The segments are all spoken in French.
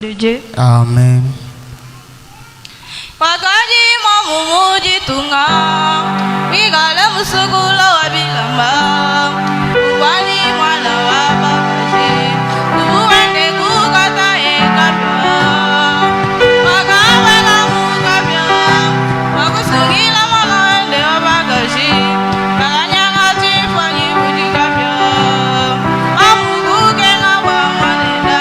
de Dieu. Amen. Wakati mamumuji tunga, wigale musugula wabilamba, uwani mwana wababaji, uwende kukata ekabya, wakawela mukabya, wakusungila malande wabagaji, wakanyanga tifani budikabya, amukuke na wamanenda,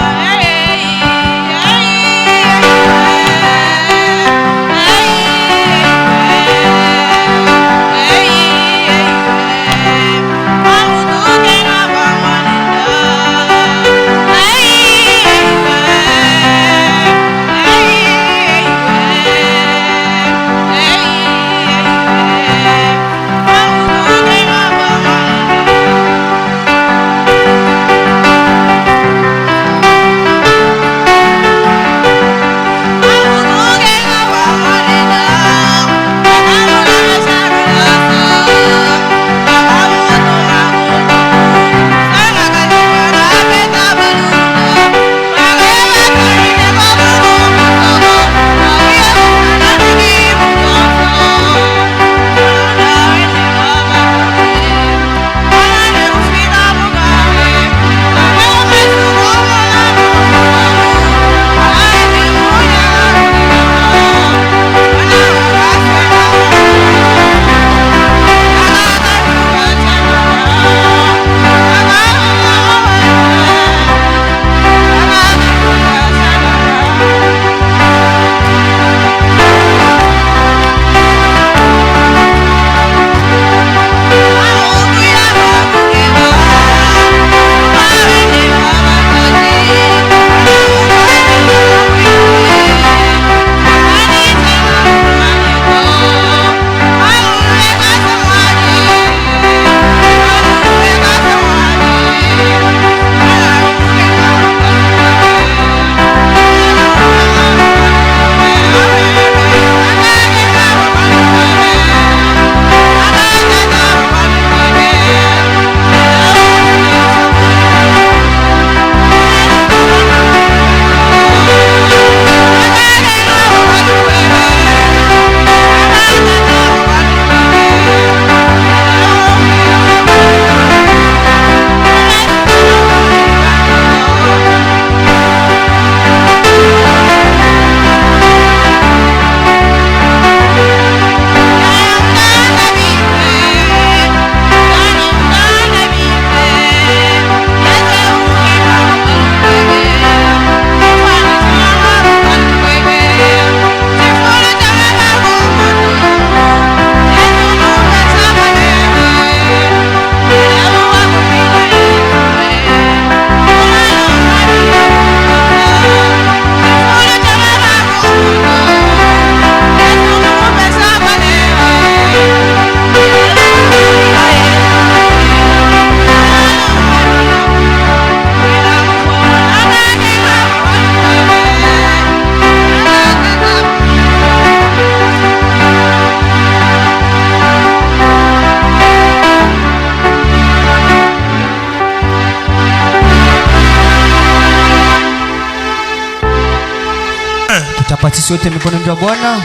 Chapati sote mikono ndio Bwana.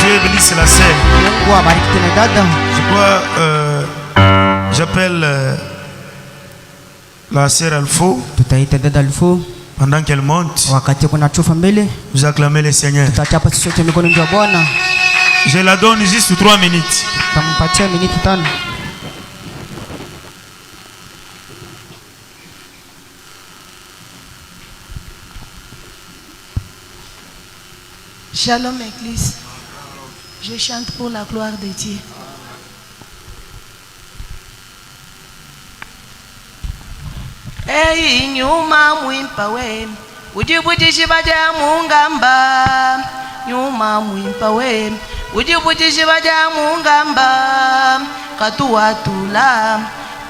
Dieu bénisse la sœur. Mungu abariki tena dada. Je crois j'appelle la sœur Alfo. Tutaita dada Alfo. Pendant qu'elle monte, wakati kuna chufa mbele, vous acclamez le Seigneur. tutachapa sote mikono ndio Bwana. Je la donne juste 3 minutes. Tampatia minute 5. Shalom Église, je chante pour la gloire de Dieu. Hey nyuma mwimpa we, ujibuji shibaja mungamba. Nyuma mwimpa we, ujibuji shibaja mungamba. Katuwatula,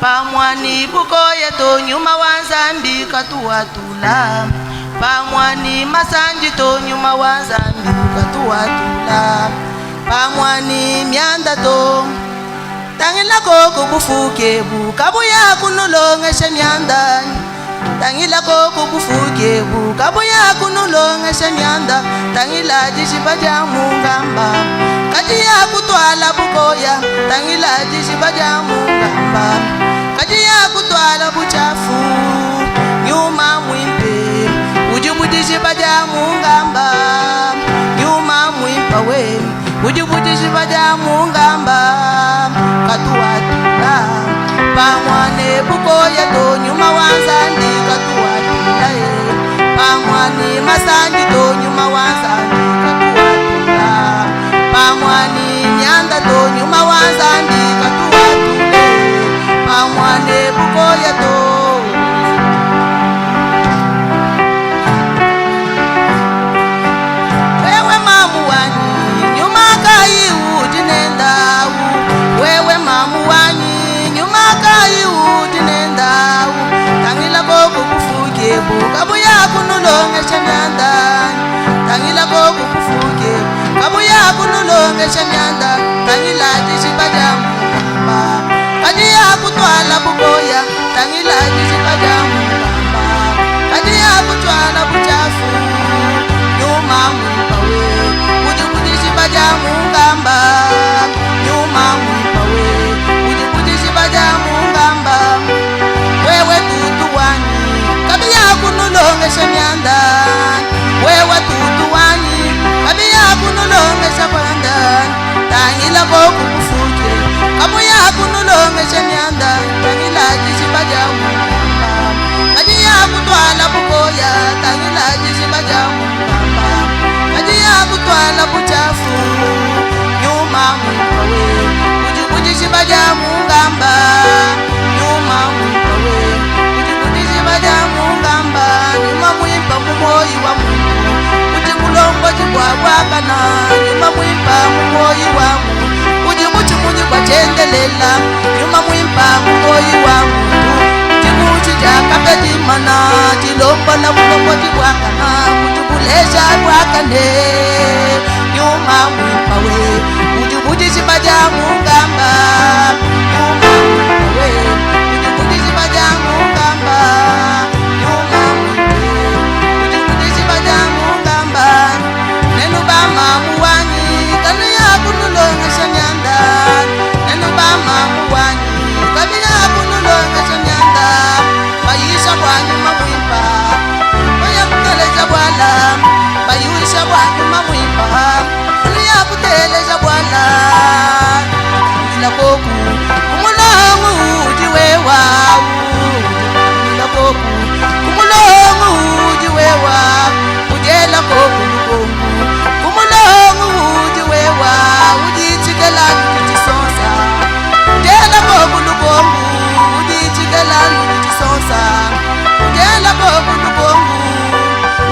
pamwani buko yeto nyuma wanzambi katuwatula. Pamwani masanji to nyuma wanzambi katuwatula. Pamwani myanda to tangila koko bufuke bukabu ya kunulonga shemyanda tangila ko kukufuke bukabuya kunulonga shanyanda tangila jishibaja mungamba kajiya kutwala bukoya tangila jishibaja mungamba kajiya kutwala buchafu nyuma mwimpe ujubujishibaja mungamba nyuma mwimpa we ujubujishibaja mungamba katuwatula pamwane bukoya to nyuma wanzandi katuwatula pamwane masanji to nyuma wanzandi katuwatula pamwane nyanda to nyuma wanzandi katuwatule pamwane bukoya to wewe mamu wani nyuma kai ujinenda wewe mamu wani tangila boku kufuke kabuya kunulonga shanyanda tangila boku kufuke kabuya kunulonga shanyanda tangila jishibaja mungamba kajiya kutwala bukoya tangila jishibaja mungamba kajiya kutwala buchafu nyuma mwipawe ujikujishibaja mungamba nyuma mwipawe ujikujishibaja mungamba wewe tutu wani kabiya kunulonga shanyanda wewe tutu wani kabiya kunulonga shanyanda tangila boku kufuke kabuya kunulonga shanyanda tangila jishibaja mungamba kajiya kutwala bukoya tangila jishibaja mungamba kajiya kutwala buchafu nyuma mwipawe ujikujishibaja mungamba nyuma mwipawe ujikujishibaja mungamba nyuma mwimpa mumoyi wa mungu ujikulongo jibwabwakana nyuma mwimpa mumoyi wa mungu ujikuchimunyi kwa chendelela nyuma mwimpa mumoyi wa mungu jikuchi jakapedimana jilombo na kulongo jibwakana ujikulesha bwakane nyuma mwipawe ujikujishibaja mungamba nyuma mwipawe ujikujishibaja mungamba nyuma mwipawe ujikujishibaja mungamba nenu bama muwani kanu ya kunulonga shanyanda nenu bama muwani kanu ya kunulonga shanyanda bayisha bwanyuma mwimpa baya kuteleja bwala bayisha bwanyuma mwimpa kanu ya kuteleja bwala ila boku kumulongu ujiwewa ila boku kumulongu ujiwewa ujela boku lukongu kumulongu ujiwewa ujichikela nujisonsa ujela boku lukongu ujichikela nujisonsa ujela boku lukongu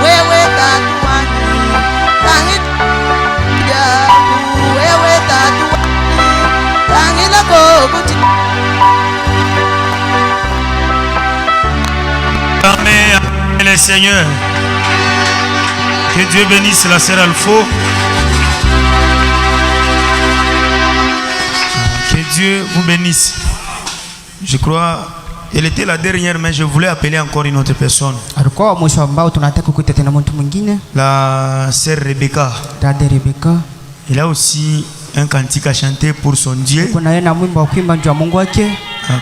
wewe tatuwani tangit wewe tatuwani tangila boku Amen le Seigneur. Que Dieu bénisse la sœur Alpho. Que Dieu vous bénisse. Je crois elle était la dernière, mais je voulais appeler encore une autre personne. alikuwa mwisho ambao tunataka kuita tena mtu mwingine. La sœur Rebecca. Dada Rebecca. Elle a aussi un cantique à chanter pour son Dieu. Kuna yeye na mwimbo wa kuimba njoo Mungu wake.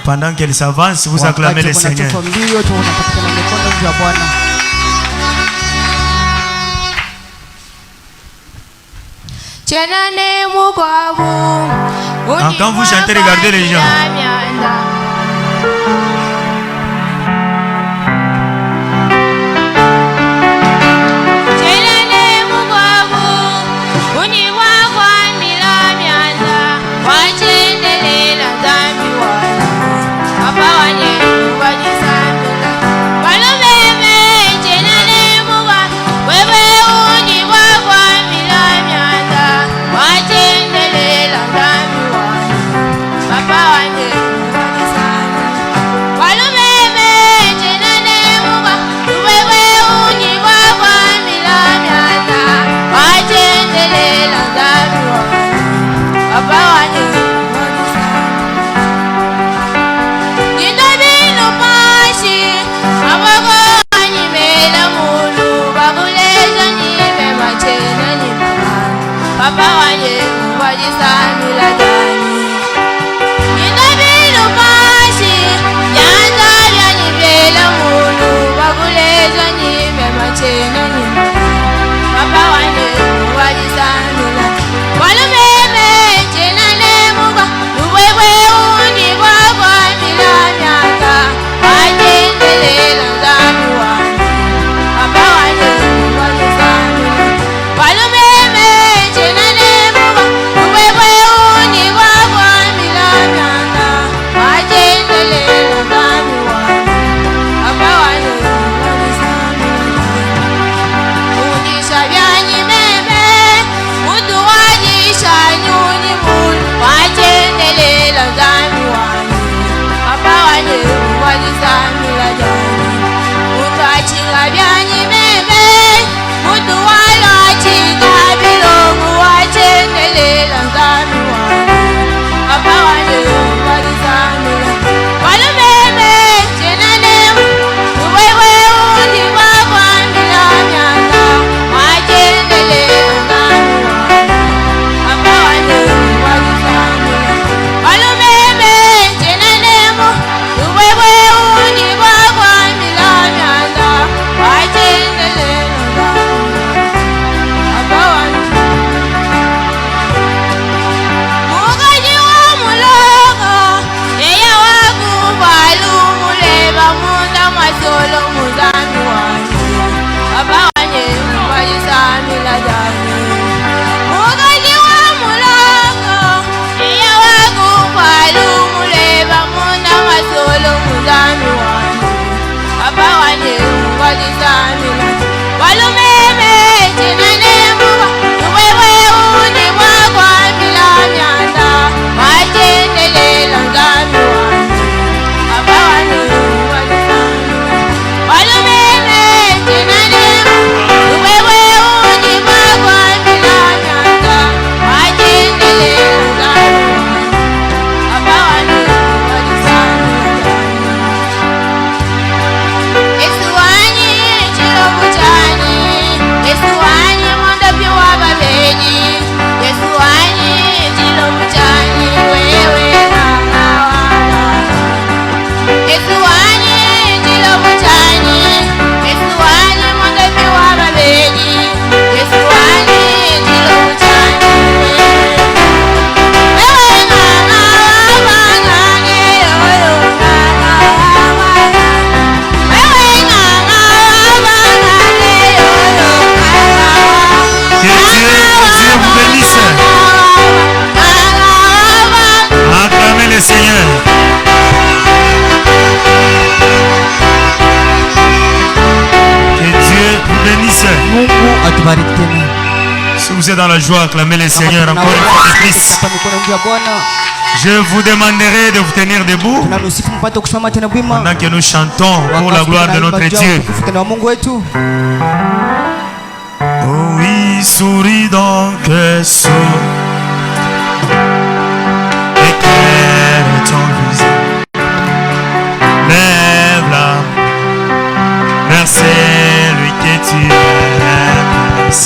Pendant qu'elle s'avance, vous acclamez le Seigneur. Quand vous chantez, regardez les gens. Papa, papa wanye wajisamila jani ninabilu mashi yanda byanyi byela mulu baguleza nyime machena nyime papa wanye wajisamila walumeme chena nemuga lubwebwe undi bwagwa milamyaka wajendelela nzami wanye papa wanye wajisamila walumeme chena nemuga lubwebwe undi bwagwa milamyaka wajendelela nzami wanye papa wanye wajisamila undisha byanyi meme mutu wajisha nyuni mulu wajendelela nzami wanye papa wanye wajisamila jani mutu achinga byanyi meme mutu walo achinga bilongo wajendelela nzami wanye papa wanye wajisamila walumeme chena nemu ubwewe undi bwagwa milamyaka wajendelela nzami wanye papa wanye wajisamila walumeme chena nemu ubwewe undi bwagwa milamyaka wajendelela nzami wanye papa wanye mugaji wa mulogo yeya wakubalu muleba munda masolo muzami wanye papa wanye wajisamila jani mugaji wa mulogo yeya wakubalu muleba munda masolo muzami wanye papa wanye wajisamila walumeme chena nemuba ubwewe undi bwagwa milamyanda wajendelela nzami wanye papa wanye wajisamila walumeme chena nemu ubwewe undi bwagwa milamyanda wajendelela nzami wanye papa wanye wajisamila Yesu wanyi chilomu chani Yesu wanyi mondopi wa babeji Yesu wanyi chilomu chani wewe nganga wala Yesu wanyi chilomu chani Yesu wanyi mondopi wa babeji Yesu wanyi chilomu chani wewe nganga wabangane yoyo nganga wabangane wewe nganga wabangane yoyo nganga Que Dieu vous bénisse. Acclamez le Seigneur. Que Dieu vous bénisse. Mungu atubariki tena. Si vous êtes dans la joie, acclamez le Seigneur encore une fois de plus. Kwa mikono ya Bwana Je vous demanderai de vous tenir debout tunaruhusiwa mpate kusimama tena wima pendant que nous chantons pour la gloire de notre Dieu. Tena wa Mungu wetu. Oh oui, souris donc, souris. Éclaire ton visage. Lève-la vers celui que tu aimes.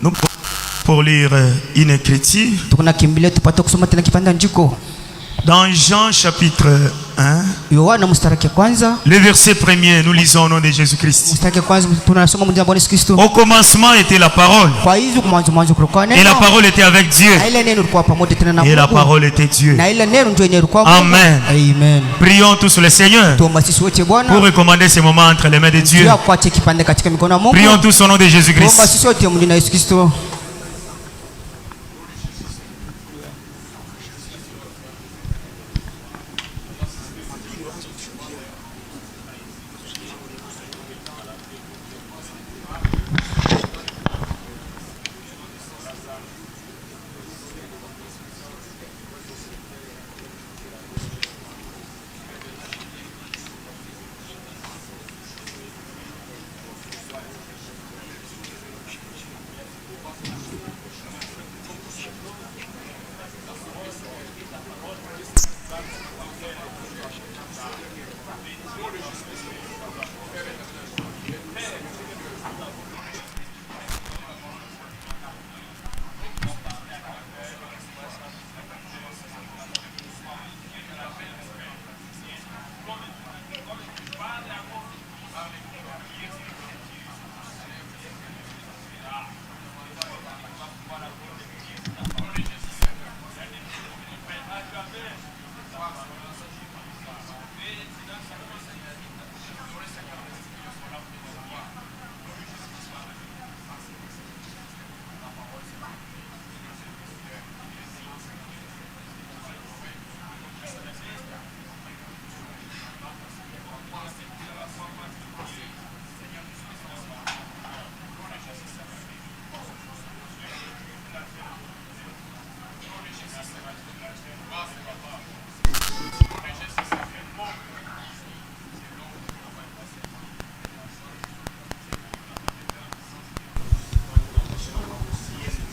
Nous pour lire une écriture Tunakimbilia tupate kusoma tena kipande andiko. dans Jean chapitre 1, Yohana mstari wa kwanza. le verset 1er, nous lisons au nom de Jésus-Christ. Mstari wa kwanza tunasoma mjina Bwana Yesu Kristo. Au commencement était la parole, Kwa hivyo mwanzo kulikuwa neno. et la parole était avec Dieu, Na ile neno lilikuwa pamoja tena na et la Mungu. parole était Dieu. Na ile neno ndio yenye ilikuwa Mungu. Amen. Amen. Prions tous le Seigneur Tuomba sisi wote pour Bwana. recommander ces moments entre les mains de Dieu. Tuya kuache kipande katika mikono ya Mungu. Prions tous au nom de Tuomba Jésus-Christ. sisi wote mjina Yesu Kristo.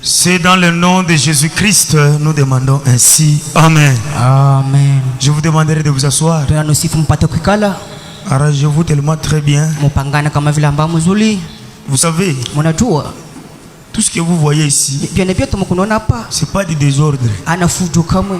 C'est dans le nom de Jésus-Christ nous demandons ainsi. Amen. Amen. Je vous demanderai de vous asseoir. Tunasifu mpate kukala. Arrangez-vous tellement très bien. Mupangana kama vile ambao mzuri. Vous savez, Mnajua tout ce que vous voyez ici, pia vyote mkunaona hapa c'est pas du désordre. ana fujo kamwe.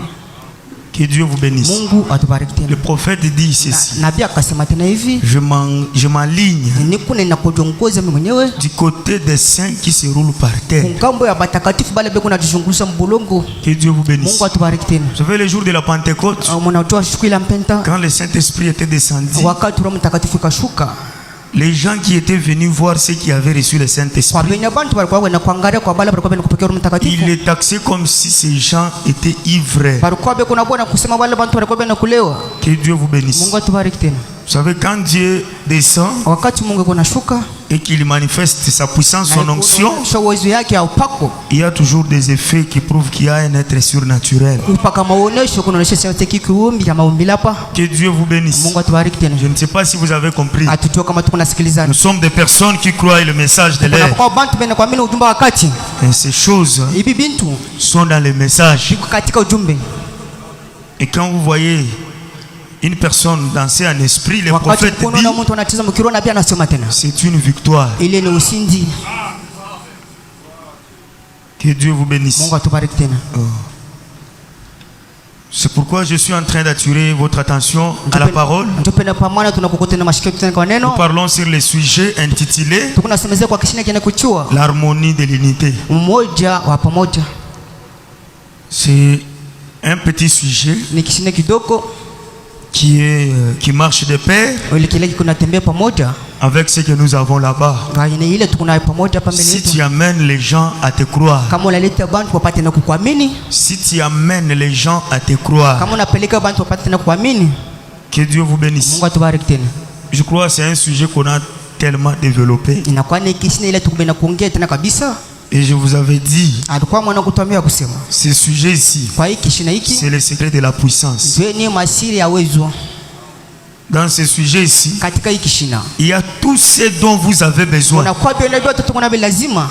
Que Dieu vous bénisse. Mungu atubariki tena. Le prophète dit ceci. Nabii akasema tena hivi, Je m'aligne niko na kujongoza mimi mwenyewe du côté des saints qui se roulent par terre. kungambo ya batakatifu bale beko na jishungulisha mbulongo. Que Dieu vous bénisse. Mungu atubariki tena. Vous savez, le jour de la Pentecôte, Mnatoa siku ile mpenta quand le Saint-Esprit était descendu, wakati Roho Mtakatifu kashuka. les gens qui étaient venus voir ceux qui avaient reçu le Saint-Esprit, Kwa benya bantu balikuwa wena kuangalia kwa bale balikuwa kupokea Roho il Mtakatifu. les taxait comme si ces gens étaient ivres. Balikuwa beko na bwana kusema wale bantu balikuwa kulewa. Que Dieu vous bénisse. Mungu atubariki tena. Vous savez, quand Dieu descend Wakati Mungu kunashuka et qu'il manifeste sa puissance, son onction, uwezo yake ya upako il y a toujours des effets qui prouvent qu'il y a un être surnaturel. upaka maonesho kunaonesha sauti kikiumbi ya maumbile hapa. Que Dieu vous bénisse. Mungu atubariki tena. Je ne sais pas si vous avez compris. Atujua kama tuko nasikilizana. Nous sommes des personnes qui croient le message de l'air. Kwa bantu bena kuamini ujumbe wakati. Et ces choses Hivi bintu sont dans les messages. biko katika ujumbe. Et quand vous voyez une personne danser en esprit, le Wakati prophète kunaona dit, mtu anacheza mkiroho pia anasema tena. c'est une victoire. Ile ni ushindi. Que Dieu vous bénisse. Mungu atubariki tena. C'est pourquoi je suis en train d'attirer votre attention à la parole. Tupenda pamoja tunakukutana mashikio tena kwa Nous neno. parlons sur le sujet intitulé Tukunasemezea kwa kishina kile kuchua. l'harmonie de l'unité. Umoja wa pamoja. C'est un petit sujet Ni kishina kidogo qui marche de pair ile kile kunatembea pamoja. avec ce que nous avons là-bas. Ile tukunayo pamoja hapa mbele Si yetu. tu amènes les gens à te croire, Kama unaleta bantu wapate na kukuamini, si tu amènes les gens à te croire, kama unapeleka bantu wapate na kuamini, que Dieu vous bénisse. Mungu atubariki tena. Je crois que c'est un sujet qu'on a tellement développé. Inakuwa ni kishina ile tukubena kuongea tena kabisa. Et je vous avais dit, Alikuwa mwana kutuambia kusema. ce sujet ici, Kwa hii kishina hiki c'est le secret de la puissance. ndio ni masiri ya uwezo. Dans ce sujet ici, Katika hii kishina il y a tout ce dont vous avez besoin. unakuwa pia unajua tuko na lazima.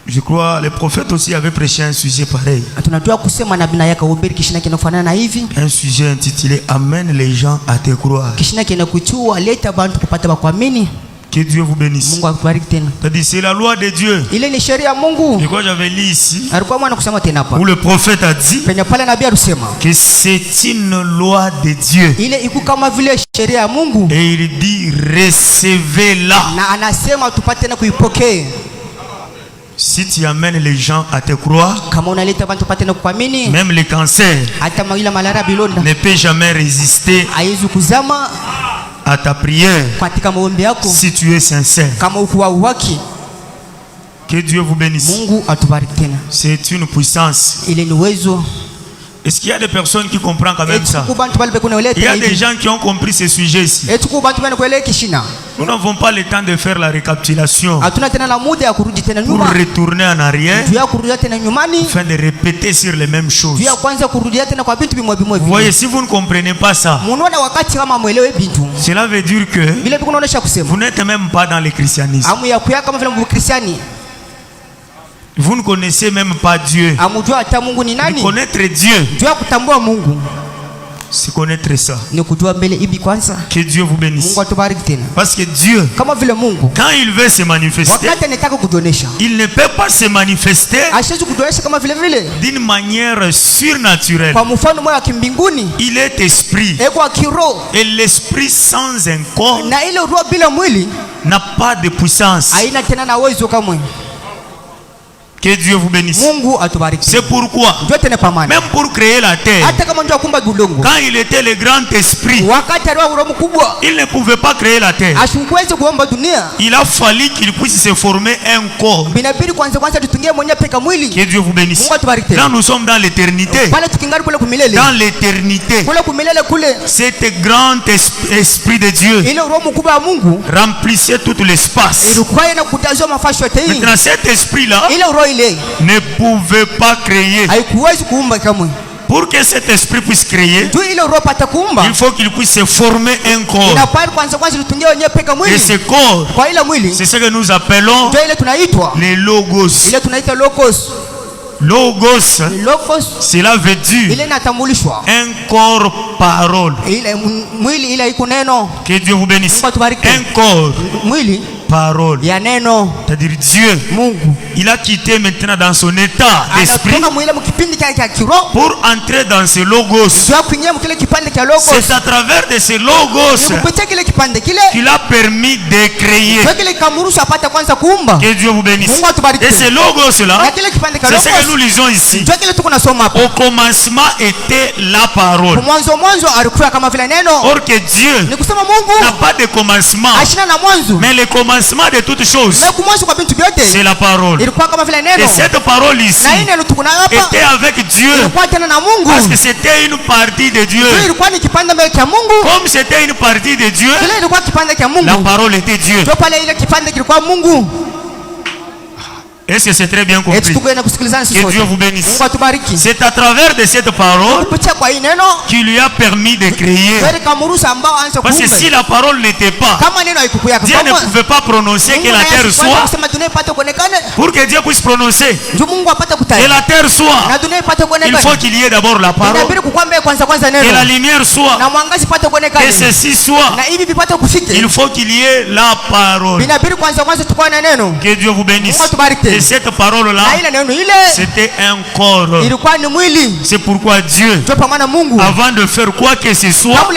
Je crois que les prophètes aussi avaient prêché un sujet pareil. Tunajua kusema na bina yake ubiri kishina kinafanana na hivi. Un sujet intitulé Amène les gens à te croire. Kishina kinakuchua leta bantu kupata kuamini. Que Dieu vous bénisse. Mungu akubariki tena. C'est-à-dire, c'est la loi de Dieu. Ile ni sheria ya Mungu. Et quand j'avais lu ici, Alikuwa mwana kusema tena hapa. où le prophète a dit Penye pale nabii alisema que c'est une loi de Dieu. ile iku kama vile sheria ya Mungu. Et il dit recevez-la. Na anasema tupate na kuipokea. Si tu amènes les gens à te croire, Kama unaleta watu tupate na kuamini. même le cancer Hata mawila malaria bilonda. ne peut jamais résister Haiwezi kuzama à ta prière katika maombi yako si tu es sincère. kama uko wa uhaki. Que Dieu vous bénisse. Mungu atubariki tena. C'est une puissance. Ile ni uwezo. Est-ce qu'il y a des personnes qui comprennent quand même ça? Il y a des gens qui ont compris ce sujet ici. Nous n'avons pas le temps de faire la récapitulation pour retourner en arrière afin de répéter sur les mêmes choses. Vous voyez, si vous ne comprenez pas ça, cela veut dire que vous n'êtes même pas dans le christianisme. Vous ne connaissez même pas Dieu. Connaître Dieu, c'est connaître ça. Que Dieu vous bénisse. Parce que Dieu, quand il veut se manifester, il ne peut pas se manifester d'une manière surnaturelle. Il est esprit. Et l'esprit sans un corps n'a pas de puissance. Que Dieu vous bénisse. C'est pourquoi, même pour créer la terre, quand il était le grand esprit, il ne pouvait pas créer la terre. Il a fallu qu'il puisse se former un corps. Que Dieu vous bénisse. Là, nous sommes dans l'éternité. Dans l'éternité, cet grand esprit de Dieu remplissait tout l'espace. Maintenant, cet esprit-là ne pouvait pas créer. Pour que cet esprit puisse créer, il faut qu'il puisse se former un corps. Et ce corps, c'est ce que nous appelons les logos. Logos, cela veut dire un corps parole. Que Dieu vous bénisse. Un corps parole. C'est-à-dire Dieu, il a quitté maintenant dans son état d'esprit pour entrer dans ce logos. C'est à travers de ce logos qu'il a permis de créer. Que Dieu vous bénisse. Et ce logos là, c'est ce que nous lisons ici. Au commencement était la parole. Or que Dieu n'a pas de commencement, mais le commencement de toutes choses, c'est la parole. Et cette parole ici était avec Dieu, parce que c'était une partie de Dieu. Comme c'était une partie de Dieu, la parole était Dieu. Est-ce que c'est très bien compris? Que Dieu vous bénisse. C'est à travers de cette parole qui lui a permis de créer. Parce que si la parole n'était pas, Dieu ne pouvait pas prononcer que la terre soit. Pour que Dieu puisse prononcer que la terre soit, il faut qu'il y ait d'abord la parole, que la lumière soit, que ceci soit. Il faut qu'il y ait la parole. Que Dieu vous bénisse. Et cette parole-là, c'était un corps. C'est pourquoi Dieu, avant de faire quoi que ce soit,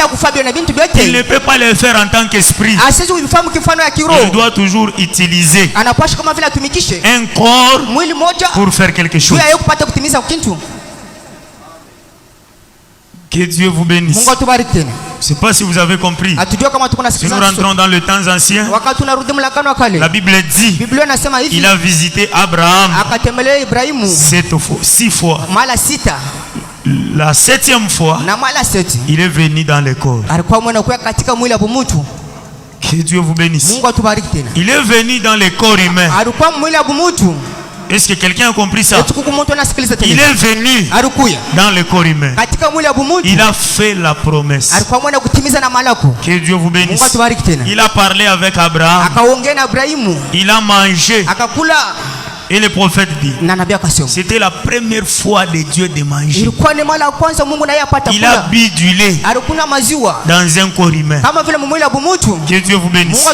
il ne peut pas le faire en tant qu'esprit. Il doit toujours utiliser un corps pour faire quelque chose. Que Dieu vous bénisse. Je ne sais pas si vous avez compris. Si nous rentrons dans le temps ancien, la Bible dit il a visité Abraham 6 fois. La 7e fois, il est venu dans le corps. Que Dieu vous bénisse. Il est venu dans le corps humain. Est-ce que quelqu'un a compris ça? Il est venu dans le corps humain. Il a fait la promesse. Que Dieu vous bénisse. Il a parlé avec Abraham. Il a mangé Et le prophète dit, c'était la première fois de Dieu de manger. Il a bu du lait dans un corps humain. Que Dieu vous bénisse.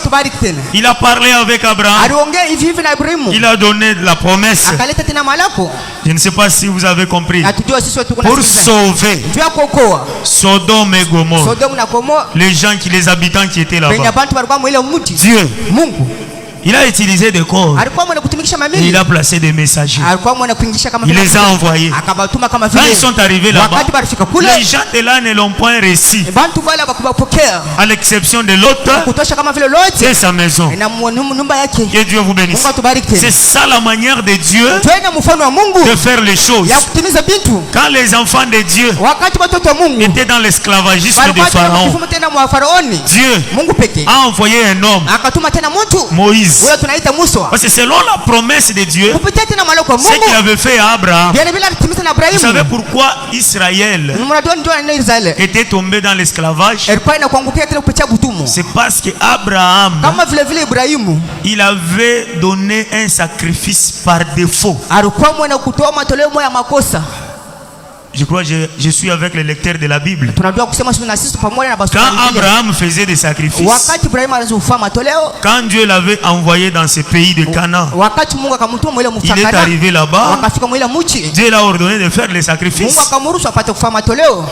Il a parlé avec Abraham. Il a donné la promesse. Je ne sais pas si vous avez compris. Pour sauver Sodome et Gomorrhe, les gens les habitants qui étaient là-bas, Dieu, il a utilisé des corps. Et il a placé des messagers. Il les a envoyés. Quand ils sont arrivés là-bas, les gens de là ne l'ont point reçu, à l'exception de l'autre et sa maison. Que Dieu vous bénisse. C'est ça la manière de Dieu de faire les choses. Quand les enfants de Dieu étaient dans l'esclavagisme de Pharaon, Dieu a envoyé un homme, Moïse. Parce que selon la promesse de Dieu, ce qu'il avait fait à Abraham, vous savez pourquoi Israël était tombé dans l'esclavage? C'est parce que Abraham, il avait donné un sacrifice par défaut. Je crois que je suis avec les lecteurs de la Bible. Quand Abraham faisait des sacrifices, quand Dieu l'avait envoyé dans ce pays de Canaan, il est arrivé là-bas, Dieu l'a ordonné de faire les sacrifices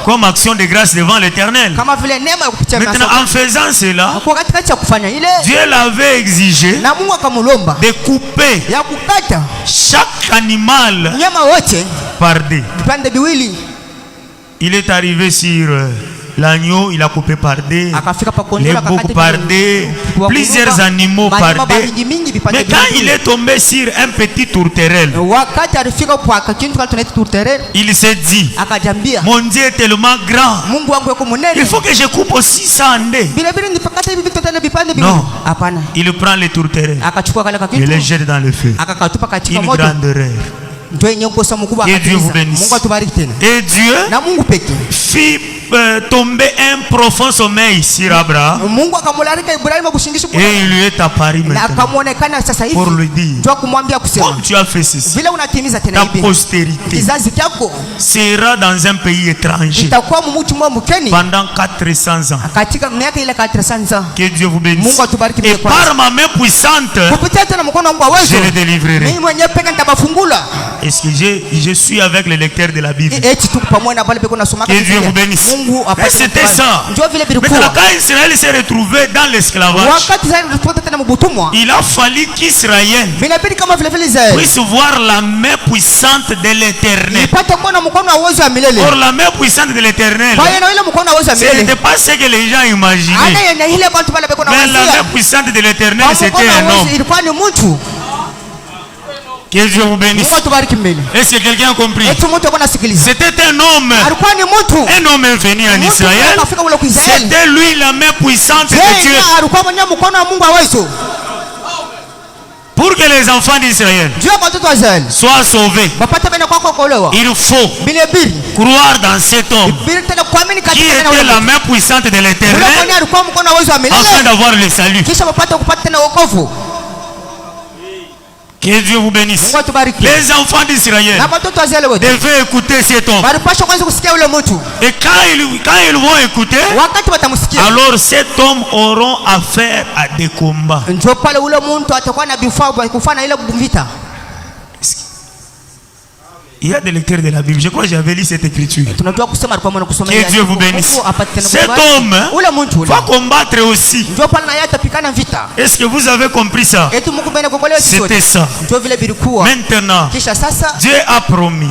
comme action de grâce devant l'Éternel. Maintenant, en faisant cela, Dieu l'avait exigé de couper chaque animal par deux. Il est arrivé sur l'agneau, il a coupé par deux, les boucs par deux, plusieurs animaux par deux. Mais quand il est tombé sur un petit tourterelle, il s'est dit, mon Dieu est tellement grand, il faut que je coupe aussi ça en deux. Non, il prend les tourterelles et les jette dans le feu. Une grande erreur. Et Dieu vous bénisse. Et Dieu fit tomber un profond sommeil sur Abraham. Et il lui est apparu maintenant pour lui dire, comme tu as fait ceci, ta postérité sera dans un pays étranger pendant 400 ans. Que Dieu vous bénisse. Et par ma main puissante, je les délivrerai. Est-ce que je suis avec les lecteurs de la Bible? Que Dieu vous bénisse. Et c'était ça. Maintenant, quand Israël s'est retrouvé dans l'esclavage, il a fallu qu'Israël puisse voir la main puissante de l'Éternel. Or, la main puissante de l'Éternel, ce n'était pas ce que les gens imaginaient. Mais la main puissante de l'Éternel, c'était un homme. Que Dieu vous bénisse. Est-ce que quelqu'un a compris? C'était un homme est venu en Israël. C'était lui la main puissante de Dieu. Pour que les enfants d'Israël soient sauvés, il faut croire dans cet homme qui était la main puissante de l'Éternel afin d'avoir le salut. Que Dieu vous bénisse. Les enfants d'Israël devaient écouter cet homme. Et quand ils vont écouter, alors cet homme aura affaire à des combats. Il y a des lecteurs de la Bible. Je crois que j'avais lu cette écriture. Que Dieu vous bénisse. Cet homme va combattre aussi. Est-ce que vous avez compris ça? C'était ça. Maintenant, Dieu a promis.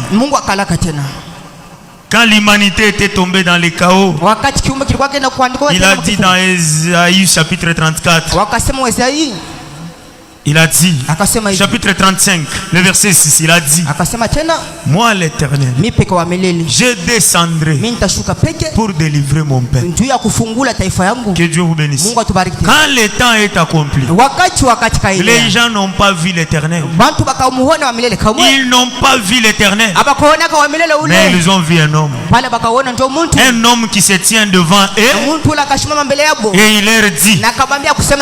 Quand l'humanité était tombée dans le chaos, il a dit dans Ésaïe chapitre 34, il a dit, chapitre 35, le verset 6, il a dit, moi l'Éternel, je descendrai pour délivrer mon peuple. Que Dieu vous bénisse. Quand le temps est accompli, les gens n'ont pas vu l'Éternel. Ils n'ont pas vu l'Éternel, mais ils ont vu un homme. Un homme qui se tient devant eux et il leur dit,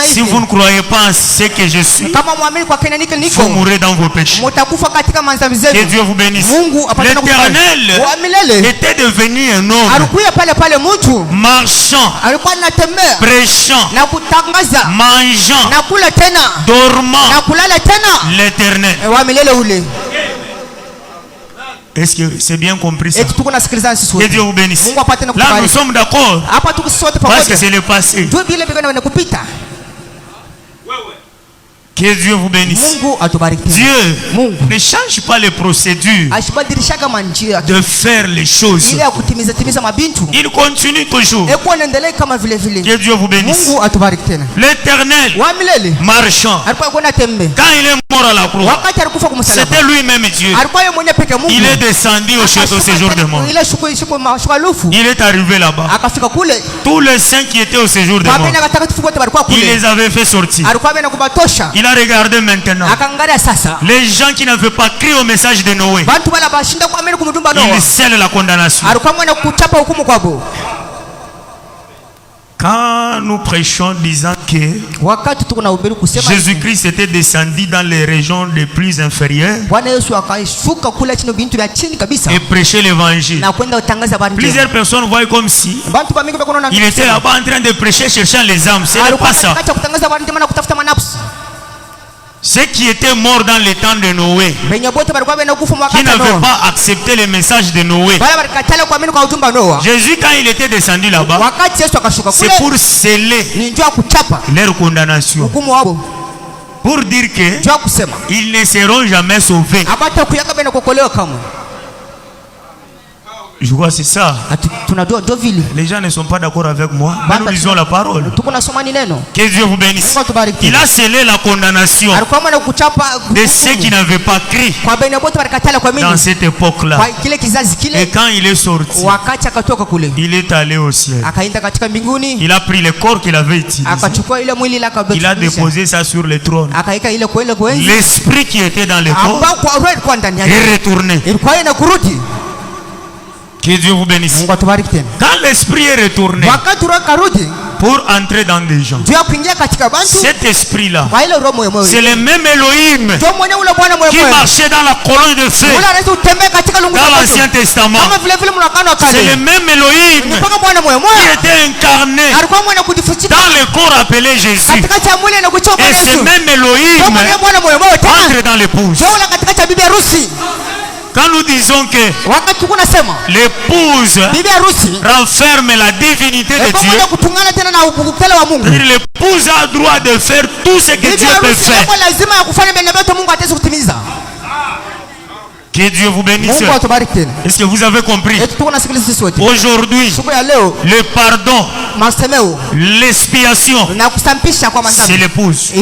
si vous ne croyez pas en ce que je suis, vous mourrez dans vos péchés. Que Dieu vous bénisse. L'Éternel était devenu un homme marchant, prêchant, mangeant, dormant. L'Éternel. Est-ce que c'est bien compris ça? Que Dieu vous bénisse. Là nous sommes d'accord. Parce que c'est le passé. Que Dieu vous bénisse. Dieu ne change pas les procédures de faire les choses. Il continue toujours. Que Dieu vous bénisse. L'Éternel marchant, quand il est mort à la croix, c'était lui-même Dieu. Il est descendu au séjour des morts. Il est arrivé là-bas. Tous les saints qui étaient au séjour des morts, il les avait fait sortir. Il a regardé maintenant les gens qui n'avaient pas crié au message de Noé. Il scelle la condamnation. Quand nous prêchons disant que Jésus-Christ était descendu dans les régions les plus inférieures et prêchait l'évangile, plusieurs personnes voient comme si il était là-bas en train de prêcher cherchant les âmes. Ce n'est pas ça. Ceux qui étaient morts dans le temps de Noé, qui n'avaient pas accepté le message de Noé, Jésus, quand il était descendu là-bas, c'est pour sceller leur condamnation, pour dire qu'ils ne seront jamais sauvés. Je crois que c'est ça. Les gens ne sont pas d'accord avec moi. Mais nous lisons la parole. Que Dieu vous bénisse. Il a scellé la condamnation de ceux qui n'avaient pas cru dans cette époque-là. Et quand il est sorti, il est allé au ciel. Il a pris le corps qu'il avait utilisé. Il a déposé ça sur le trône. L'esprit qui était dans le corps est retourné. Que Dieu vous bénisse. Quand l'esprit est retourné pour entrer dans des gens, cet esprit-là, c'est le même Elohim qui marchait dans la colonne de feu dans l'Ancien Testament. C'est le même Elohim qui était incarné dans le corps appelé Jésus. Et ce même Elohim entre dans l'épouse. Quand nous disons que l'épouse renferme la divinité de Dieu, l'épouse a le droit de faire tout ce que Dieu peut faire. Que Dieu vous bénisse. Est-ce que vous avez compris? Aujourd'hui, le pardon, l'expiation, c'est l'épouse.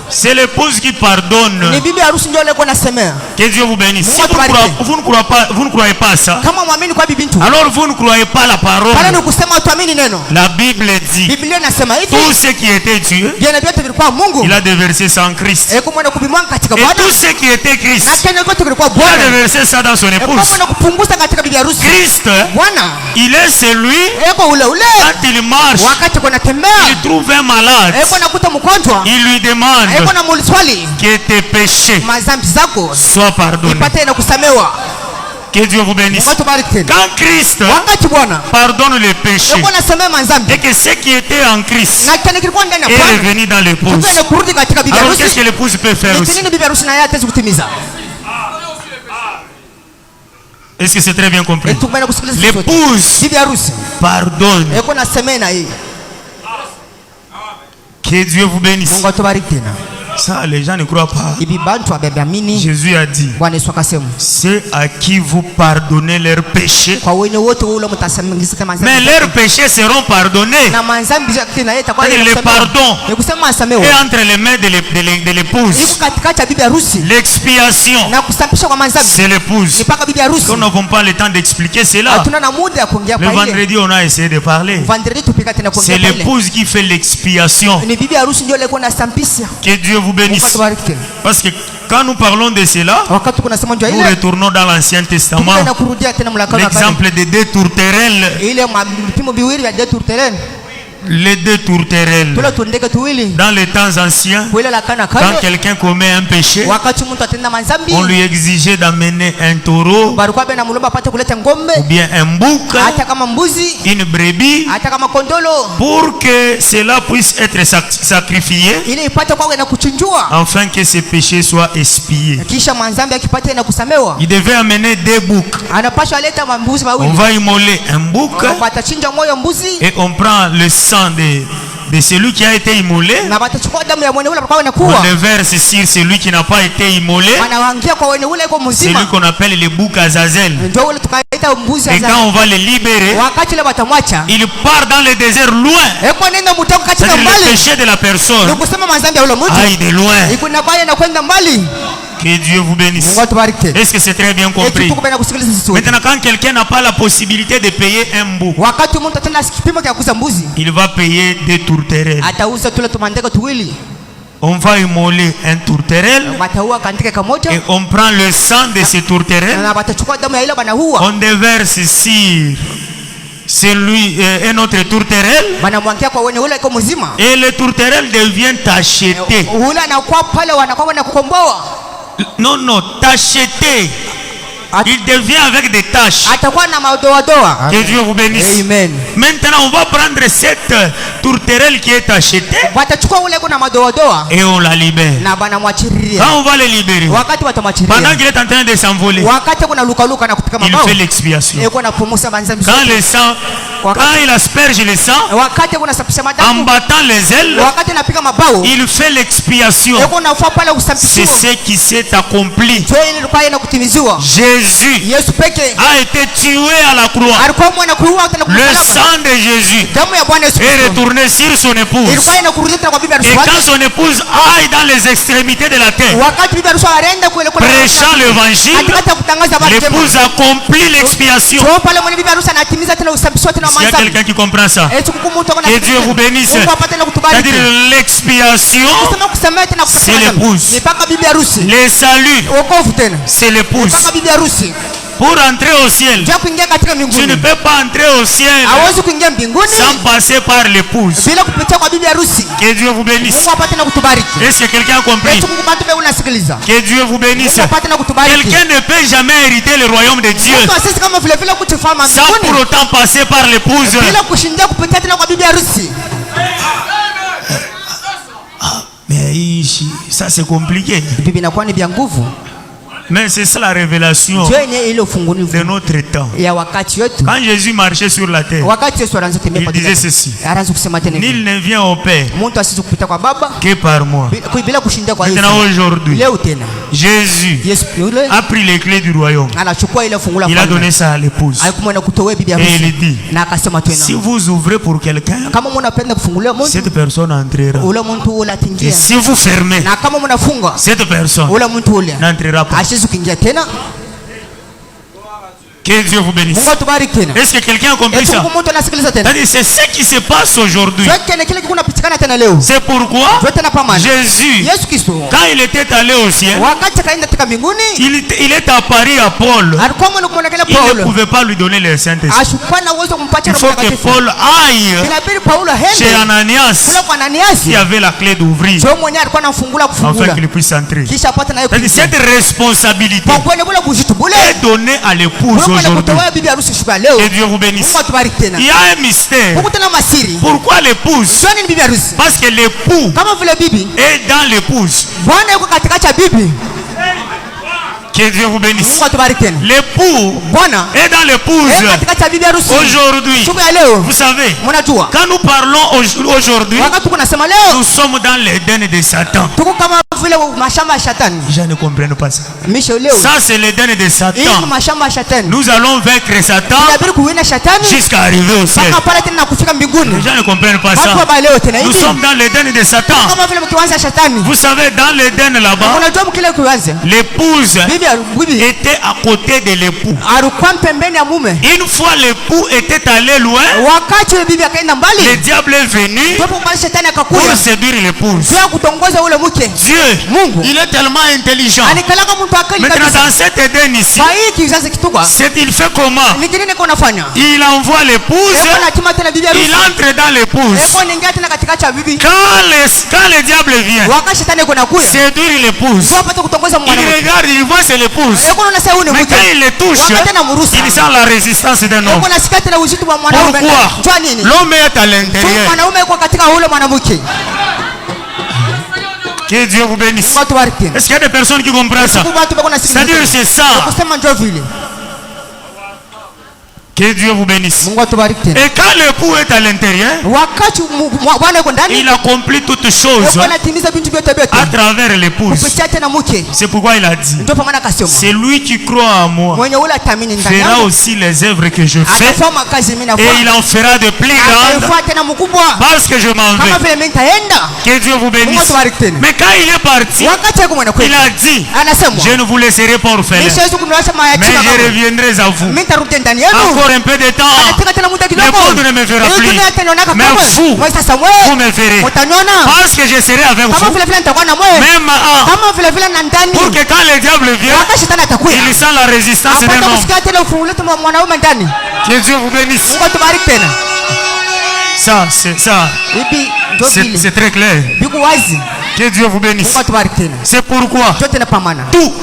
C'est l'épouse qui pardonne. Que Dieu vous bénisse. Si vous ne croyez pas à ça, alors vous ne croyez pas la parole. La Bible dit tout ce qui était Dieu, il a déversé ça en Christ. Et tout ce qui était Christ, il a déversé ça dans son épouse. Christ, il est celui, quand il marche, il trouve un malade, il lui demande que tes péchés soient pardonnés. Que Dieu vous bénisse. Quand Christ pardonne les péchés et que ce qui était en Christ est revenu dans l'épouse, alors qu'est-ce que l'épouse peut faire aussi? Est-ce que c'est très bien compris? L'épouse pardonne. Que Dieu vous bénisse. Ça, les gens ne croient pas. Jésus a dit, ceux à qui vous pardonnez leurs péchés, mais leurs péchés seront pardonnés. Le pardon est entre les mains de l'épouse. L'expiation, c'est l'épouse. Nous n'avons pas le temps d'expliquer cela. Le vendredi, on a essayé de parler. C'est l'épouse qui fait l'expiation. Que Dieu vous bénisse. Parce que quand nous parlons de cela, nous retournons dans l'Ancien Testament. L'exemple de deux tourterelles. Les deux tourterelles. Dans les temps anciens, quand quelqu'un commet un péché, on lui exigeait d'amener un taureau, ou bien un bouc, une brebis, pour que cela puisse être sacrifié, afin que ce péché soit expié. Il devait amener deux boucs. On va immoler un bouc et on prend le sang de celui qui a été immolé. On le verse sur celui qui n'a pas été immolé, celui qu'on appelle le bouc Azazel. Et quand on va le libérer, il part dans le désert loin. C'est-à-dire le péché de la personne aille de loin. Que Dieu vous bénisse. Est-ce que c'est très bien compris? Maintenant, quand quelqu'un n'a pas la possibilité de payer un bouc, il va payer des tourterelles. On va immoler un tourterelle et on prend le sang de ce tourterelle, on déverse sur celui un autre tourterelle et le tourterelle devient tacheté. Non, tacheté. Il devient avec des taches. Que Dieu vous bénisse. Amen. Maintenant, on va prendre cette tourterelle qui est achetée et on la libère. Quand on va le libérer, pendant qu'il est en train de s'envoler, il fait l'expiation. Quand le sang, quand il asperge le sang, en battant les ailes, il fait l'expiation. C'est ce qui s'est accompli. Jésus a été tué à la croix. Le sang de Jésus est retourné sur son épouse. Et quand son épouse aille dans les extrémités de la terre, prêchant l'évangile, l'épouse accomplit l'expiation. S'il y a quelqu'un qui comprend ça, que Dieu vous bénisse. C'est-à-dire l'expiation, c'est l'épouse. Le salut, c'est l'épouse. Pour entrer au ciel, tu ne peux pas entrer au ciel sans passer par l'épouse. Que Dieu vous bénisse. Est-ce que quelqu'un a compris? Que Dieu vous bénisse. Quelqu'un ne peut jamais hériter le royaume de Dieu sans pour autant passer par l'épouse. Mais ça c'est compliqué. Mais c'est ça la révélation de notre temps. Quand Jésus marchait sur la terre, il disait ceci: nul ne vient au Père que par moi. Maintenant aujourd'hui, Jésus a pris les clés du royaume. Il a donné ça à l'épouse. Et il dit: si vous ouvrez pour quelqu'un, cette personne entrera. Et si vous fermez, cette personne n'entrera pas. Que Dieu vous bénisse. Est-ce que quelqu'un a compris ça? C'est ce qui se passe aujourd'hui. C'est pourquoi Jésus, quand il était allé au ciel, il est apparu à Paul. Il ne pouvait pas lui donner le Saint-Esprit. Il faut que Paul aille chez Ananias qui avait la clé d'ouvrir afin qu'il puisse entrer. Cette responsabilité est donnée à l'épouse aujourd'hui. Que Dieu vous bénisse. Il y a un mystère. Pourquoi l'épouse? Parce que l'époux est dans l'épouse. Que Dieu vous bénisse. L'époux est dans l'épouse. Aujourd'hui, vous savez, quand nous parlons aujourd'hui, nous sommes dans l'Éden de Satan. Les gens ne comprennent pas ça. Ça, c'est l'Éden de Satan. Nous allons vaincre Satan jusqu'à arriver au ciel. Les gens ne comprennent pas ça. Nous sommes dans l'Éden de Satan. Vous savez, dans l'Éden là-bas, l'épouse était à côté de l'époux. Une fois l'époux était allé loin, le diable est venu pour séduire l'épouse. Dieu, il est tellement intelligent. Maintenant dans cet Éden ici, il fait comment? Il envoie l'épouse, il entre dans l'épouse. Quand le diable vient séduire l'épouse, il regarde, il voit c'est l'épouse. Mais quand il le touche, il sent la résistance d'un homme. Pourquoi? L'homme est à l'intérieur. Que Dieu vous bénisse. Est-ce qu'il y a des personnes qui comprennent ça? C'est-à-dire c'est ça. Que Dieu vous bénisse. Et quand l'époux est à l'intérieur, il accomplit toutes choses à travers l'épouse. C'est pourquoi il a dit, c'est lui qui croit en moi fera aussi les œuvres que je fais, et il en fera de plus grandes parce que je m'en vais. Que Dieu vous bénisse. Mais quand il est parti, il a dit, je ne vous laisserai pas orphelin, mais je reviendrai à vous. Encore un peu de temps, le monde ne me verra plus, mais vous me verrez, parce que je serai avec vous, même pour que quand le diable vient, il sent la résistance d'un homme. Que Dieu vous bénisse. Ça, c'est ça. C'est très clair. Que Dieu vous bénisse. C'est pourquoi tout,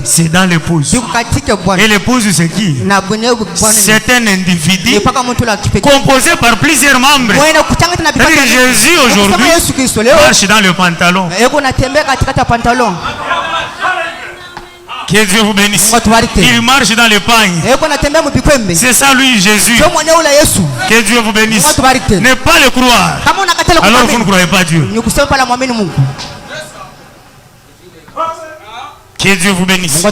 c'est dans l'épouse. Et l'épouse, c'est qui? C'est un individu composé par plusieurs membres. Jésus aujourd'hui marche dans le pantalon. Que Dieu vous bénisse. Il marche dans le pagne. C'est ça lui Jésus. Que Dieu vous bénisse. Ne pas le croire, alors vous ne croyez pas Dieu. Que Dieu vous bénisse.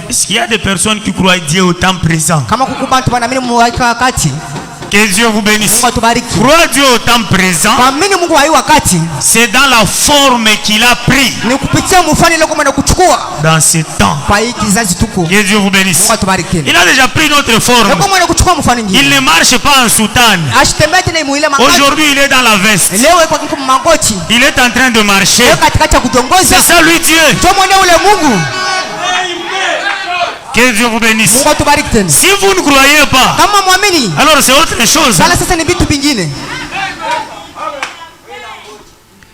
Est-ce qu'il y a des personnes qui croient Dieu au temps présent? Que Dieu vous bénisse. Croire Dieu au temps présent, c'est dans la forme qu'il a pris dans ce temps. Que Dieu vous bénisse. Il a déjà pris notre forme. Il ne marche pas en soutane. Aujourd'hui il est dans la veste. Il est en train de marcher. C'est ça lui Dieu. Que Dieu vous bénisse. Si vous ne croyez pas, alors c'est autre chose.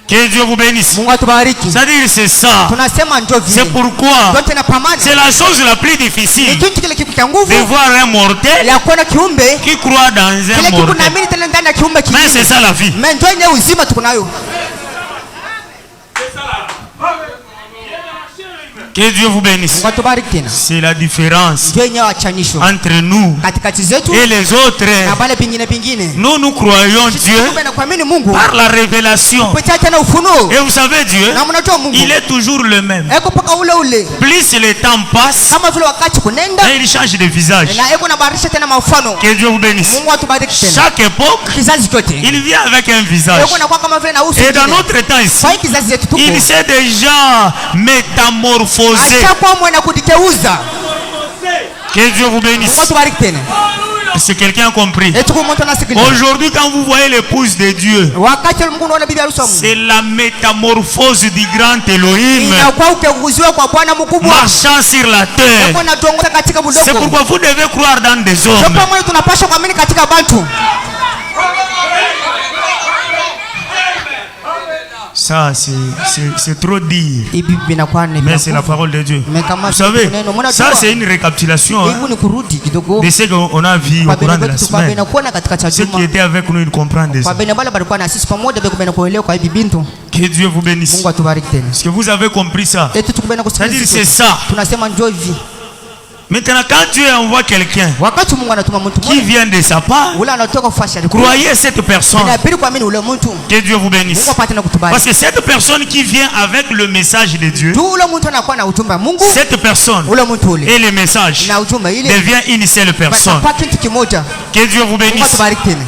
Que Dieu vous bénisse. C'est-à-dire c'est ça. C'est pourquoi c'est la chose la plus difficile de voir un mortel qui croit dans un mortel. Mais c'est ça la vie. Que Dieu vous bénisse. C'est la différence entre nous et les autres. Nous croyons Dieu par la révélation. Et vous savez Dieu, il est toujours le même. Plus le temps passe, il change de visage. Que Dieu vous bénisse. Chaque époque, il vient avec un visage. Et dans notre temps ici, il s'est déjà métamorphosé. Que Dieu vous bénisse. Est-ce que quelqu'un a compris? Aujourd'hui, quand vous voyez l'épouse de Dieu, c'est la métamorphose du grand Elohim marchant sur la terre. C'est pourquoi vous devez croire dans des hommes. Ça, c'est trop dire. Mais c'est la parole de Dieu. Vous savez, ça c'est une récapitulation de ce qu'on a vu au courant de la semaine. Ceux qui étaient avec nous, ils comprennent déjà. Que Dieu vous bénisse. Est-ce que vous avez compris ça? C'est-à-dire c'est ça. Maintenant, quand Dieu envoie quelqu'un qui vient de sa part, croyez cette personne. Que Dieu vous bénisse. Parce que cette personne qui vient avec le message de Dieu, cette personne et le message devient une seule personne. Que Dieu vous bénisse.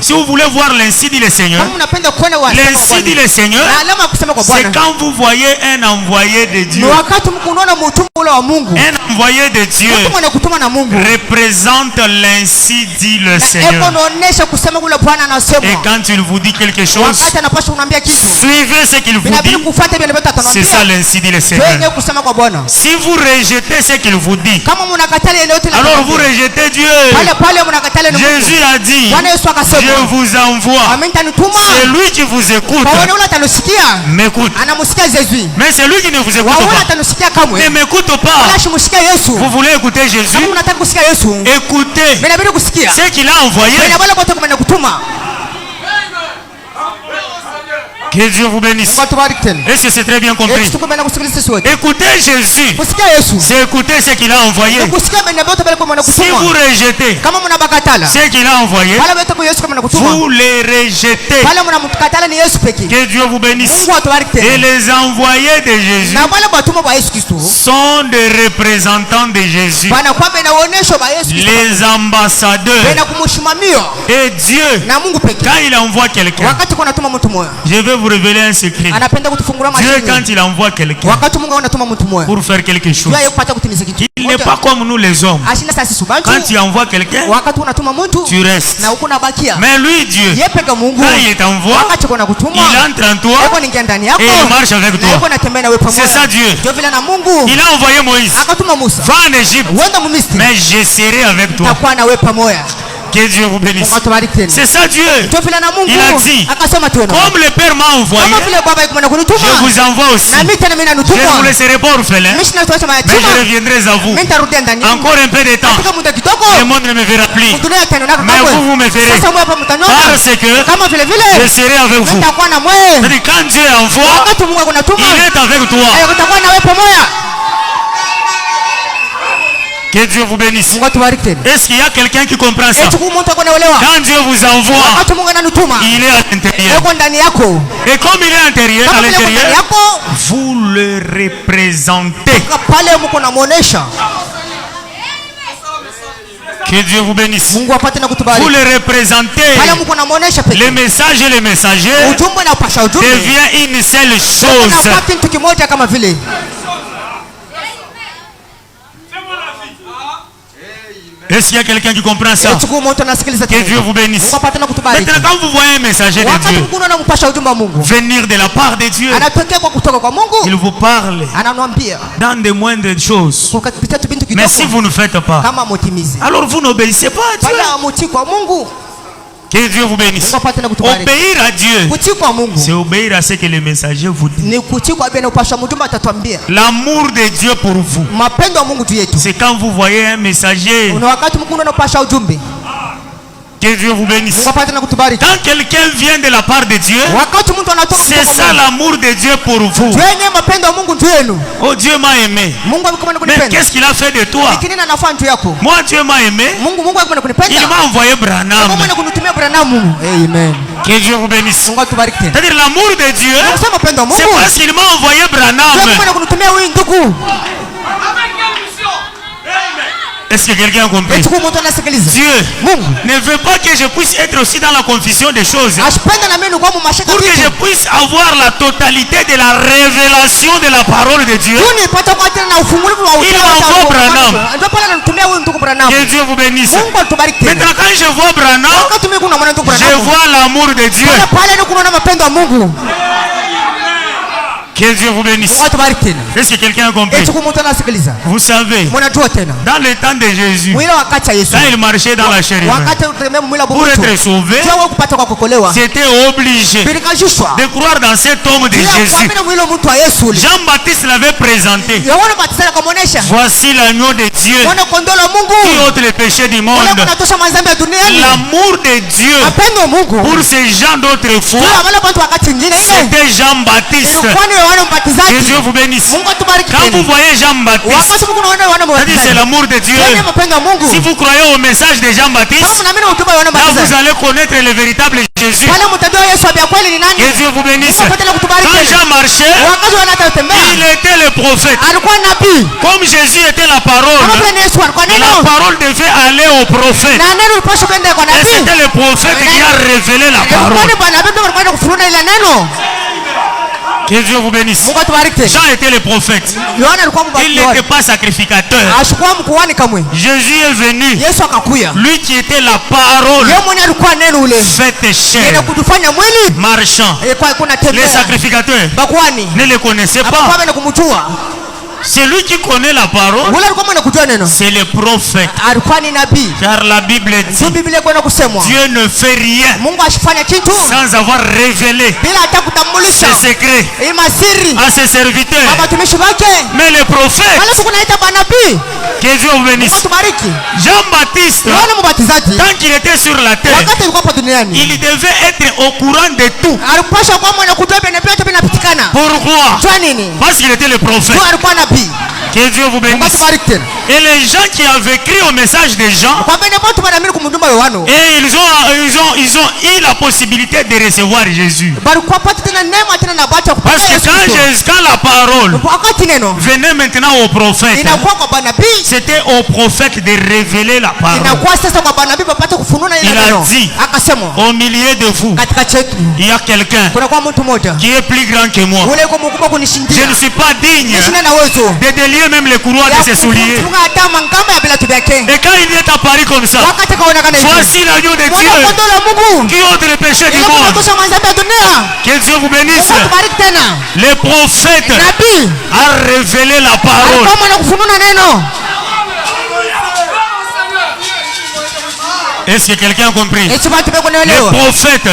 Si vous voulez voir l'ainsi dit le Seigneur, l'ainsi dit le Seigneur, c'est quand vous voyez un envoyé de Dieu Un envoyé de Dieu représente l'ainsi dit le Seigneur. Et quand il vous dit quelque chose, suivez ce qu'il vous dit. C'est ça l'ainsi dit le Seigneur. Si vous rejetez ce qu'il vous dit, alors vous rejetez Dieu. Jésus a dit, je vous envoie. C'est lui qui vous écoute. M'écoute. Mais c'est lui qui ne vous écoute pas. Ne m'écoute pas. Vous voulez écouter Jésus? Écoutez ce qu'il a envoyé. Que Dieu vous bénisse. Est-ce que c'est très bien compris? Écoutez Jésus, c'est écouter ce qu'il a envoyé. Si vous rejetez ce qu'il a envoyé, vous les rejetez. Que Dieu vous bénisse. Et les envoyés de Jésus sont des représentants de Jésus, les ambassadeurs. Et Dieu, quand il envoie quelqu'un, je vais vous révéler un secret. Dieu, quand il envoie quelqu'un pour faire quelque chose, il n'est pas comme nous les hommes. Quand tu envoies quelqu'un, tu restes. Mais lui, Dieu, quand il t'envoie, il entre en toi et il marche avec toi. C'est ça Dieu. Il a envoyé Moïse. Va en Égypte, mais je serai avec toi. Que Dieu vous bénisse. C'est ça Dieu. Il a dit, comme le Père m'a envoyé, je vous envoie aussi. Je ne vous laisserai pas orphelin, mais je reviendrai à vous. Encore un peu de temps. Le monde ne me verra plus, mais vous me verrez. Parce que je serai avec vous. C'est-à-dire, quand Dieu envoie, il est avec toi. Que Dieu vous bénisse. Est-ce qu'il y a quelqu'un qui comprend ça? Quand Dieu vous envoie, il est à l'intérieur. Et comme il est à l'intérieur, vous le représentez. Que Dieu vous bénisse. Vous le représentez. Les messages et les messagers deviennent une seule chose. Est-ce qu'il y a quelqu'un qui comprend ça? Que Dieu vous bénisse. Maintenant, quand vous voyez un messager de Dieu venir de la part de Dieu, il vous parle dans des moindres choses. Mais si vous ne faites pas, alors vous n'obéissez pas à Dieu. Que Dieu vous bénisse. Obéir à Dieu, c'est obéir à ce que le messager vous dit. L'amour de Dieu pour vous, c'est quand vous voyez un messager. Que Dieu vous bénisse. Quand quelqu'un vient de la part de Dieu, c'est ça l'amour de Dieu pour vous. Oh, Dieu m'a aimé. Mais qu'est-ce qu'il a fait de toi? Moi, Dieu m'a aimé. Il m'a envoyé Branham. Amen. Que Dieu vous bénisse. C'est-à-dire l'amour de Dieu, c'est parce qu'il m'a envoyé Branham. Est-ce que quelqu'un a compris? Dieu ne veut pas que je puisse être aussi dans la confusion des choses, pour que je puisse avoir la totalité de la révélation de la parole de Dieu. Il envoie Branham. Que Dieu vous bénisse. Maintenant, quand je vois Branham, je vois l'amour de Dieu. Que Dieu vous bénisse. Est-ce que quelqu'un a compris? Vous savez, dans le temps de Jésus, quand il marchait dans la chair humaine, pour être sauvé, c'était obligé de croire dans cet homme de Jésus. Jean-Baptiste l'avait présenté. Voici l'agneau de Dieu qui ôte les péchés du monde. L'amour de Dieu pour ces gens d'autrefois, c'était Jean-Baptiste. Que Dieu vous bénisse. Quand vous voyez Jean-Baptiste, c'est l'amour de Dieu. Si vous croyez au message de Jean-Baptiste, là vous allez connaître le véritable Jésus. Que Dieu vous bénisse. Quand Jean marchait, il était le prophète. Comme Jésus était la parole devait aller au prophète. Et c'était le prophète qui a révélé la parole. Que Dieu vous bénisse. Jean était le prophète. Il n'était pas sacrificateur. Jésus est venu. Lui qui était la parole faite chair, marchand. Les sacrificateurs ne le connaissaient pas. Celui qui connaît la parole, c'est le prophète. Car la Bible dit, Dieu ne fait rien sans avoir révélé ses secrets à ses serviteurs. Mais le prophète, que Dieu vous bénisse, Jean-Baptiste, tant qu'il était sur la terre, il devait être au courant de tout. Pourquoi? Parce qu'il était le prophète. Que Dieu vous bénisse. Et les gens qui avaient cru au message des gens, et ils ont eu la possibilité de recevoir Jésus. Parce que quand la parole venait maintenant au prophète, c'était au prophète de révéler la parole. Il a dit, au milieu de vous, il y a quelqu'un qui est plus grand que moi. Je ne suis pas digne de délier même les courroies de ses souliers. Et quand il est apparu comme ça, voici l'agneau de Dieu qui ôte le péché du monde. Que Dieu vous bénisse. Le prophète a révélé la parole. Est-ce que quelqu'un a compris? Le prophète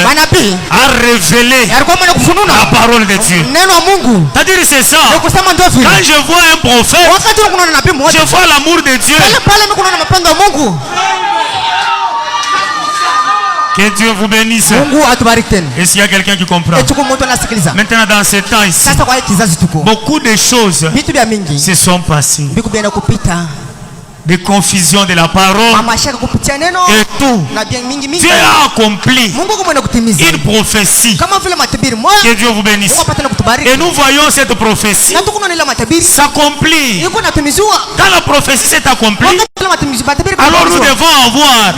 a révélé la parole de Dieu. C'est-à-dire c'est ça. Quand je vois un prophète, je vois l'amour de Dieu. Que Dieu vous bénisse. Est-ce qu'il y a quelqu'un qui comprend? Maintenant dans ce temps ici, beaucoup de choses se sont passées. De confusion de la parole et tout. Dieu a accompli une prophétie. Que Dieu vous bénisse. Et nous voyons cette prophétie s'accomplir. Quand la prophétie s'est accomplie, alors nous devons avoir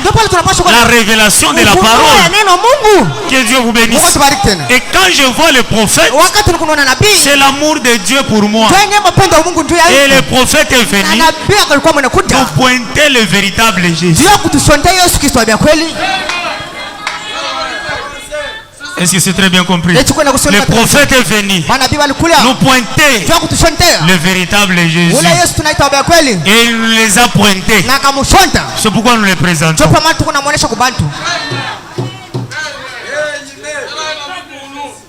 la révélation de la parole. Que Dieu vous bénisse. Et quand je vois le prophète, c'est l'amour de Dieu pour moi. Et le prophète est venu pour pointer le véritable Jésus. Est-ce que c'est très bien compris? Le prophète est venu nous pointer le véritable Jésus. Et il nous les a pointés. C'est pourquoi nous les présentons.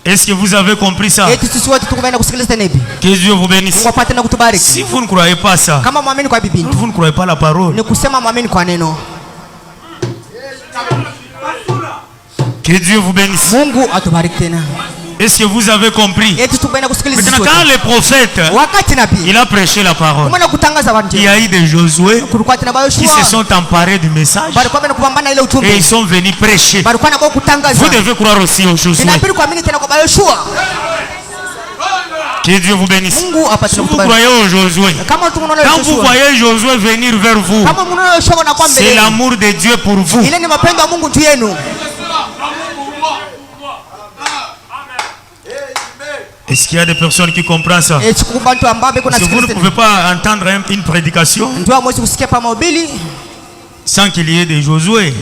Est-ce que vous avez compris ça? Que Dieu vous bénisse. Si vous ne croyez pas ça, vous ne croyez pas la parole. Que Dieu vous bénisse. Est-ce que vous avez compris? Maintenant, quand le prophète il a prêché la parole, il y a eu des Josué qui se sont emparés du message et ils sont venus prêcher. Vous devez croire aussi aux Josué. Que Dieu vous bénisse. Si vous croyez aux Josué, quand vous voyez Josué venir vers vous, c'est l'amour de Dieu pour vous. Est-ce qu'il y a des personnes qui comprennent ça? Si vous ne pouvez pas entendre une prédication sans qu'il y ait des Josué.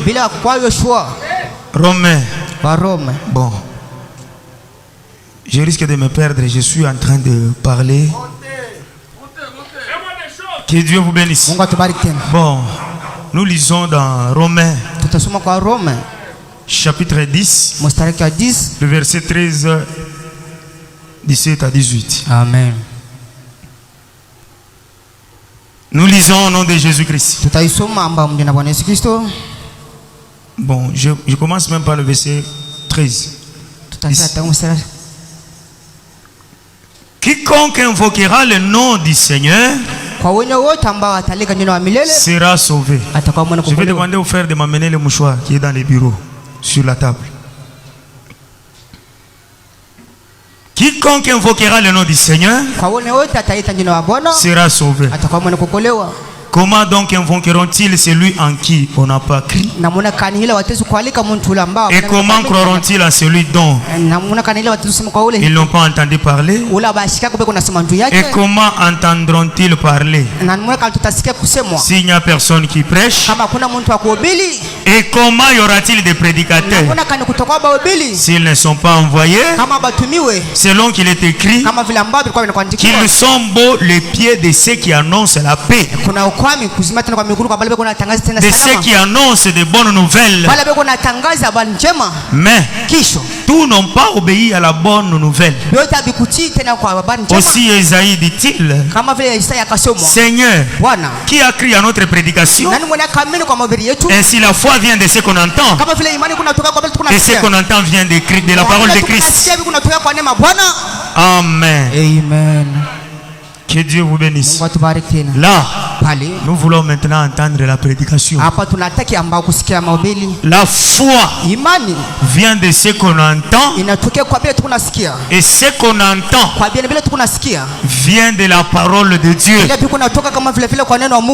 Romains. Bon. Je risque de me perdre. Je suis en train de parler. Que Dieu vous bénisse. Bon. Nous lisons dans Romains. Chapitre 10. Le verset 13. 17 à 18. Amen. Nous lisons au nom de Jésus-Christ. Bon, je commence même par le verset 13. Quiconque invoquera le nom du Seigneur sera sauvé. Je vais demander au frère de m'amener le mouchoir qui est dans les bureaux, sur la table. Quiconque invoquera le nom du Seigneur sera sauvé. Comment donc invoqueront-ils celui en qui on n'a pas cru? Et comment croiront-ils à celui dont ils n'ont pas entendu parler? Et comment entendront-ils parler s'il n'y a personne qui prêche? Et comment y aura-t-il des prédicateurs s'ils ne sont pas envoyés? Selon qu'il est écrit qu'ils sont beaux les pieds de ceux qui annoncent la paix, de ceux qui annoncent de bonnes nouvelles. Mais tous n'ont pas obéi à la bonne nouvelle. Aussi Esaïe dit-il, Seigneur, qui a crié à notre prédication? Ainsi la foi vient de ce qu'on entend, et ce qu'on entend vient de la parole de Christ. Amen. Amen. Que Dieu vous bénisse. Là, nous voulons maintenant entendre la prédication. La foi vient de ce qu'on entend, et ce qu'on entend vient de la parole de Dieu.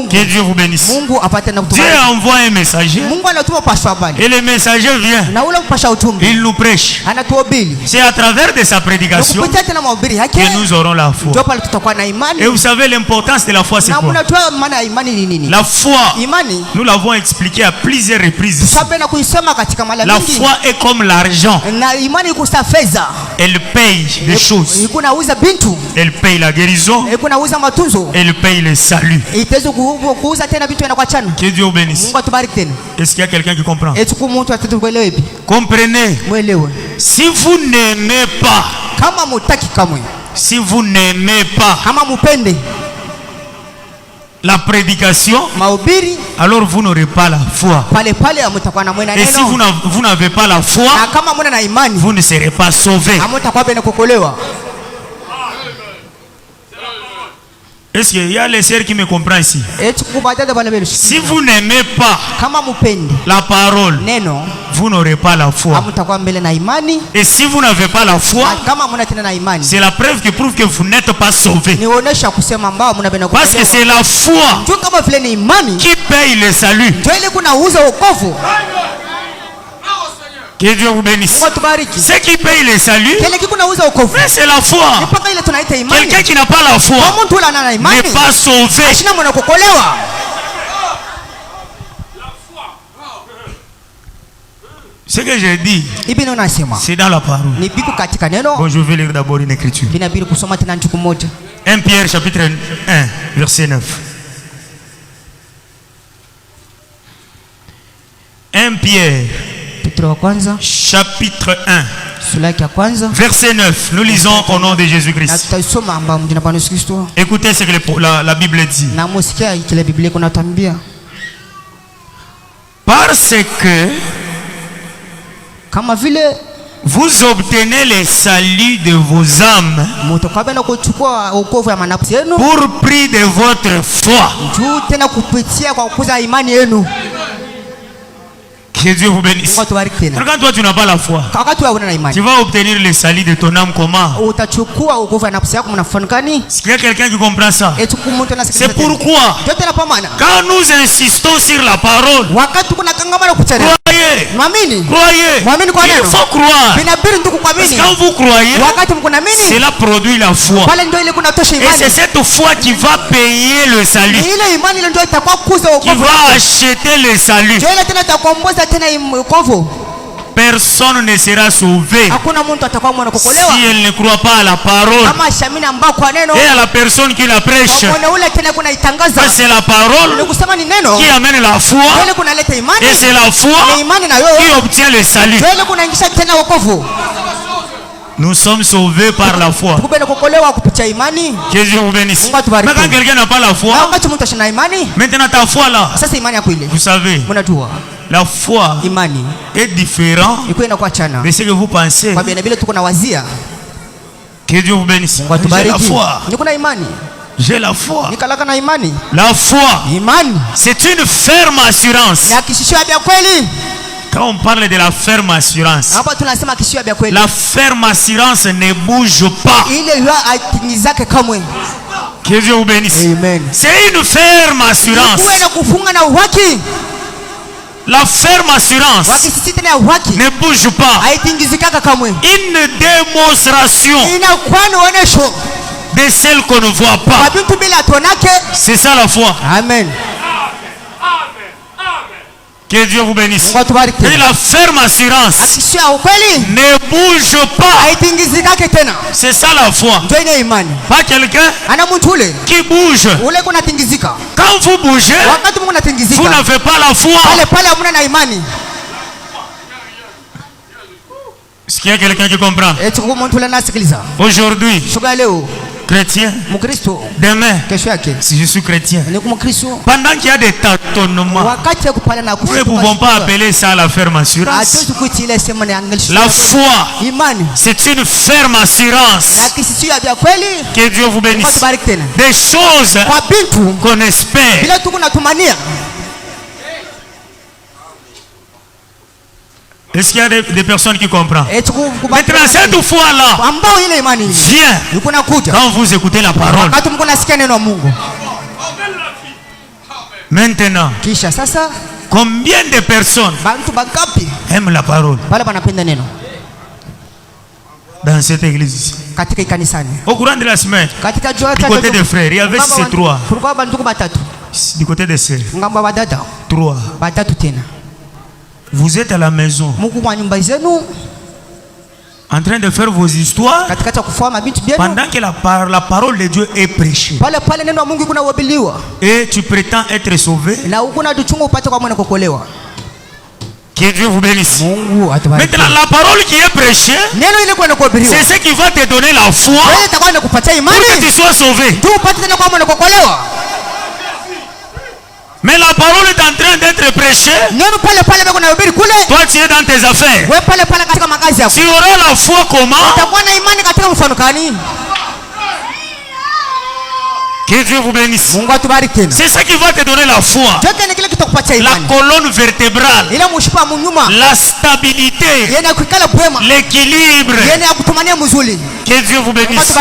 Que Dieu vous bénisse. Dieu envoie un messager, et le messager vient, il nous prêche. C'est à travers de sa prédication que nous aurons la foi. Et vous savez l'importance de la foi, c'est quoi? La foi, nous l'avons expliqué à plusieurs reprises. La foi est comme l'argent. Elle paye des choses. Elle paye la guérison. Elle paye le salut. Que Dieu vous bénisse. Est-ce qu'il y a quelqu'un qui comprend? Comprenez. Si vous n'aimez pas, si vous n'aimez pas la prédication, alors vous n'aurez pas la foi. Et si vous n'avez pas la foi, vous ne serez pas sauvés. Est-ce qu'il y a les sœurs qui me comprennent ici? Si vous n'aimez pas la parole, vous n'aurez pas la foi. Et si vous n'avez pas la foi, c'est la preuve qui prouve que vous n'êtes pas sauvés. Parce que c'est la foi qui paye le salut. Que Dieu vous bénisse. Ceux qui payent le salut, c'est la foi. Quelqu'un qui n'a pas la foi n'est pas sauvé. Ce que j'ai dit, c'est dans la parole. Bon, je vais lire d'abord une écriture. 1 Pierre chapitre 1, verset 9. 1 Pierre chapitre 1, verset 9. Nous lisons au nom de Jésus-Christ. Écoutez ce que la Bible dit. Parce que vous obtenez le salut de vos âmes pour prix de votre foi. Que Dieu vous bénisse. Quand toi tu n'as pas la foi, tu vas obtenir le salut de ton âme comment? Est-ce qu'il y a quelqu'un qui comprend ça? C'est pourquoi quand nous insistons sur la parole, croyez, il faut croire. Parce que quand vous croyez, cela produit la foi. Et c'est cette foi qui va payer le salut, qui va acheter le salut. Personne ne sera sauvé si elle ne croit pas à la parole et à la personne qui la prêche. C'est la parole qui amène la foi, et c'est la foi qui obtient le salut. Nous sommes sauvés par la foi. Que Dieu vous bénisse. Mais quand quelqu'un n'a pas la foi, maintenant ta foi là, vous savez, la foi est différente de ce que vous pensez. Que Dieu vous bénisse. J'ai la foi. J'ai la foi. La foi, c'est une ferme assurance. Quand on parle de la ferme assurance, la ferme assurance ne bouge pas. Que Dieu vous bénisse. Amen. C'est une ferme assurance. La ferme assurance ne bouge pas. Une démonstration de celle qu'on ne voit pas. C'est ça la foi. Amen. Que Dieu vous bénisse. Et la ferme assurance ne bouge pas. C'est ça la foi. Pas quelqu'un qui bouge. Quand vous bougez, vous n'avez pas la foi. Est-ce qu'il y a quelqu'un qui comprend? Aujourd'hui, chrétien, demain, si je suis chrétien, pendant qu'il y a des tâtonnements, nous ne pouvons pas appeler ça la ferme assurance. La foi, c'est une ferme assurance. Que Dieu vous bénisse. Des choses qu'on espère. Est-ce qu'il y a des personnes qui comprennent? Maintenant, cette foi-là vient quand vous écoutez la parole. Maintenant, combien de personnes aiment la parole dans cette église ici? Au courant de la semaine, du côté des frères, il y avait ces trois. Du côté des sœurs, trois. Vous êtes à la maison en train de faire vos histoires pendant que la parole de Dieu est prêchée. Et tu prétends être sauvé. Que Dieu vous bénisse. Maintenant, la parole qui est prêchée, c'est ce qui va te donner la foi pour que tu sois sauvé. Mais la parole est en train d'être prêchée. Toi, tu es dans tes affaires. Tu auras la foi comment? Que Dieu vous bénisse. C'est ça qui va te donner la foi. La colonne vertébrale, la stabilité, l'équilibre. Que Dieu vous bénisse.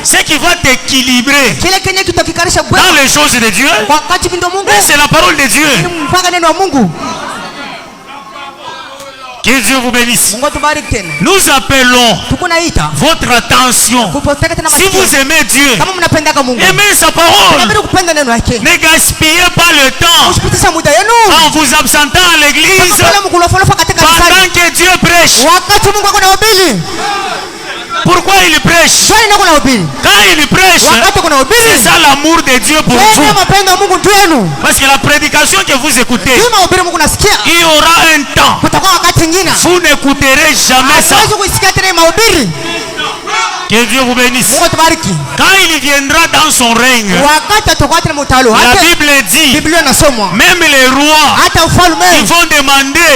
Ce qui va t'équilibrer dans les choses de Dieu, c'est la parole de Dieu. Que Dieu vous bénisse. Nous appelons votre attention. Si vous aimez Dieu, aimez sa parole. Ne gaspillez pas le temps en vous absentant à l'église pendant que Dieu prêche. Pourquoi il prêche? Quand il prêche, c'est ça l'amour de Dieu pour vous. Parce que la prédication que vous écoutez, il y aura un temps. Vous n'écouterez jamais ça. Que Dieu vous bénisse. Quand il viendra dans son règne, la Bible dit, même les rois, ils vont demander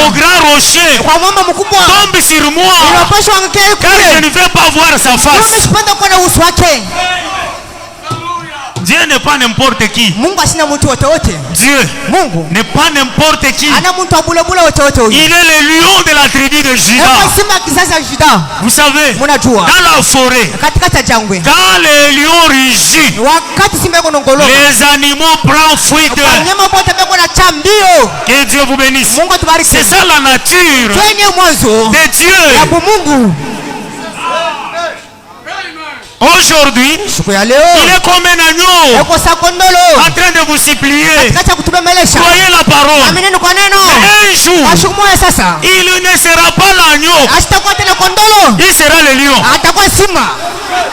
au grand rocher, tombe sur moi, car je ne vais pas voir sa face. Dieu n'est pas n'importe qui. Dieu n'est pas n'importe qui. Il est le lion de la tribu de Juda. Vous savez, dans la forêt, quand les lions rugissent, les animaux prennent fuite. Que Dieu vous bénisse. C'est ça la nature de Dieu. Aujourd'hui, il est comme un agneau en train de vous supplier. Croyez la parole. Un jour, il ne sera pas l'agneau, il sera le lion.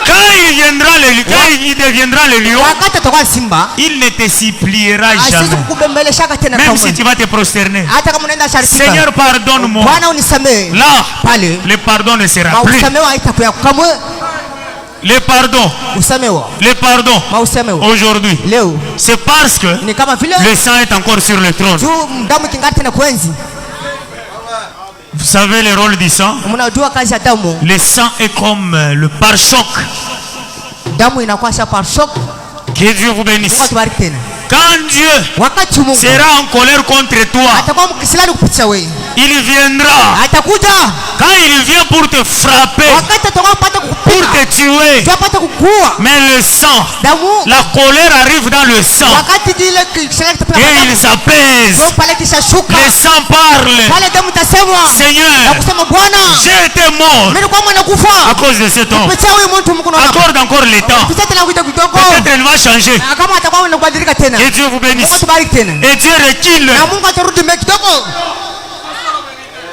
Quand il deviendra le lion, il ne te suppliera jamais. Même si tu vas te prosterner. Seigneur, pardonne-moi. Là, le pardon ne sera plus. Le pardon aujourd'hui, c'est parce que le sang est encore sur le trône. Vous savez le rôle du sang? Le sang est comme le pare-choc. Que Dieu vous bénisse. Quand Dieu sera en colère contre toi, il viendra. Quand il vient pour te frapper, pour te tuer, mais le sang, la colère arrive dans le sang et il s'apaise. Le sang parle. Seigneur, j'ai été mort à cause de cet homme. Accorde encore le temps. Peut-être elle va changer. Et Dieu vous bénisse. Et Dieu recule.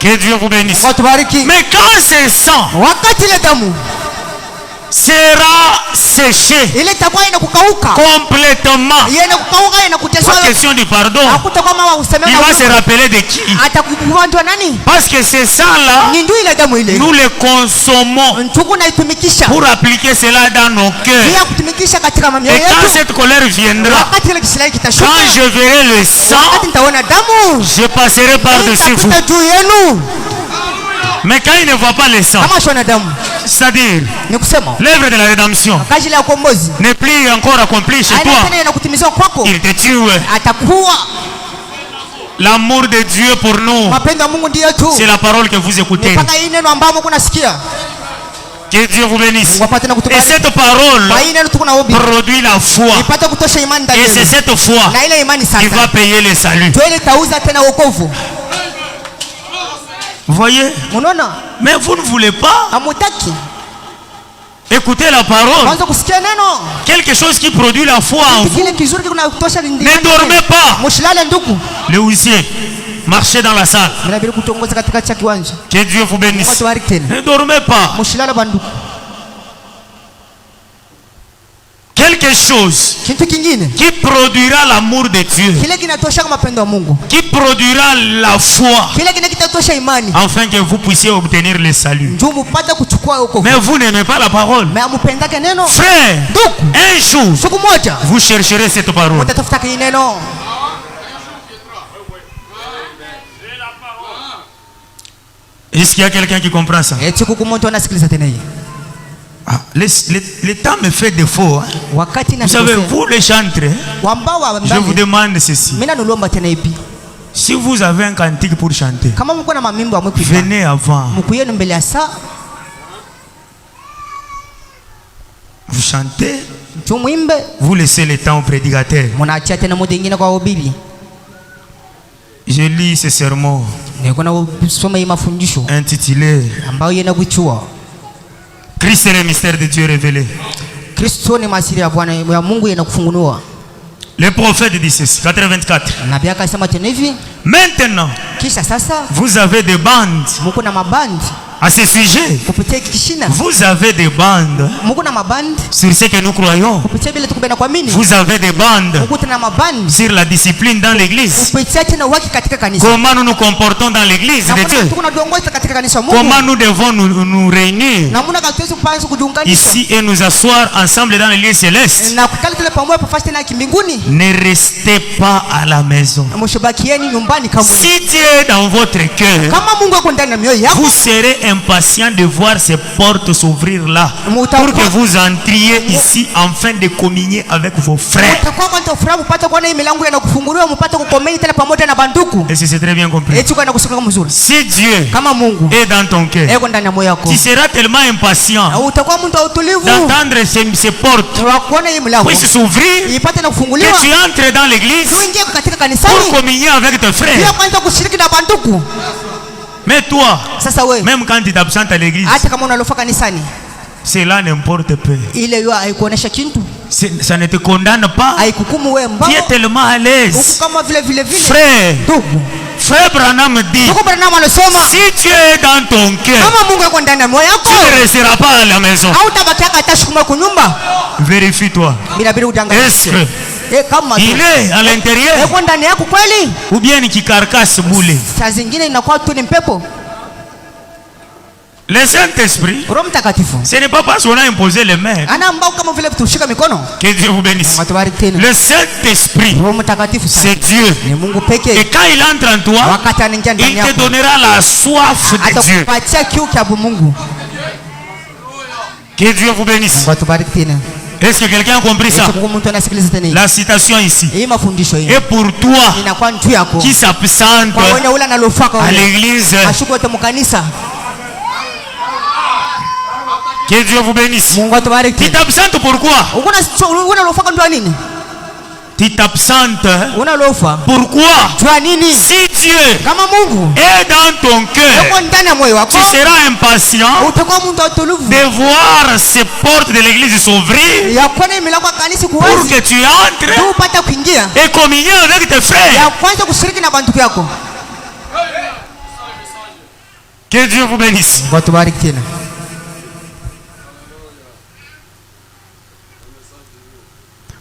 Que Dieu vous bénisse. Mais quand ce sang sera séché complètement, pas question du pardon, il va se rappeler de qui? Parce que ce sang-là, nous le consommons pour appliquer cela dans nos cœurs. Et quand cette colère viendra, quand je verrai le sang, je passerai par-dessus vous. Mais quand il ne voit pas le sang, c'est-à-dire l'œuvre de la rédemption n'est plus encore accomplie chez toi, il te tue. L'amour de Dieu pour nous, c'est la parole que vous écoutez. Que Dieu vous bénisse. Et cette parole produit la foi. Et c'est cette foi qui va payer le salut. Vous voyez? Mais vous ne voulez pas écouter la parole. Quelque chose qui produit la foi en vous. Ne dormez pas. Le huissier, marchez dans la salle. Que Dieu vous bénisse. Ne dormez pas. Quelque chose qui produira l'amour de Dieu, qui produira la foi, afin que vous puissiez obtenir le salut. Mais vous n'aimez pas la parole. Frère, un jour, vous chercherez cette parole. Est-ce qu'il y a quelqu'un qui comprend ça? Ah, le temps me fait défaut. Hein? Vous savez, vous les chantres, je vous demande ceci. Si vous avez un cantique pour chanter, venez avant. Vous chantez, vous laissez le temps au prédicateur. Je lis ce sermon intitulé Christ est le mystère de Dieu révélé. Le prophète dit ceci, 84. Maintenant, vous avez des bandes à ce sujet. Vous avez des bandes sur ce que nous croyons. Vous avez des bandes sur la discipline dans l'église. Comment nous nous comportons dans l'église de Dieu. Comment nous devons nous réunir ici et nous asseoir ensemble dans l'église céleste. Ne restez pas à la maison. Si Dieu est dans votre cœur, vous serez impatient de voir ces portes s'ouvrir là pour que vous entriez ici afin de communier avec vos frères. Et c'est très bien compris. Si Dieu est dans ton cœur, tu seras tellement impatient d'entendre ces portes puissent s'ouvrir que tu entres dans l'église pour communier avec tes frères. Mais toi, même quand tu t'absentes à l'église, cela n'importe peu. Ça ne te condamne pas. Tu es tellement à l'aise. Frère Branham dit, si tu es dans ton cœur, tu ne resteras pas à la maison. Vérifie-toi. Est-ce que il est à l'intérieur ou bien qui carcasse boule? Le Saint-Esprit, ce n'est pas parce qu'on a imposé les mains que Dieu vous bénisse. Le Saint-Esprit, c'est Dieu. Et quand il entre en toi, il te donnera la soif de Dieu. Que Dieu vous bénisse. Est-ce que quelqu'un a compris ça? La citation ici. Et pour toi qui s'absente à l'église, que Dieu vous bénisse. Tu t'absentes pourquoi? Tu t'absentes. Pourquoi? Si Dieu est dans ton cœur, tu seras impatient de voir ces portes de l'église s'ouvrir pour que tu entres et communier avec tes frères. Que Dieu vous bénisse.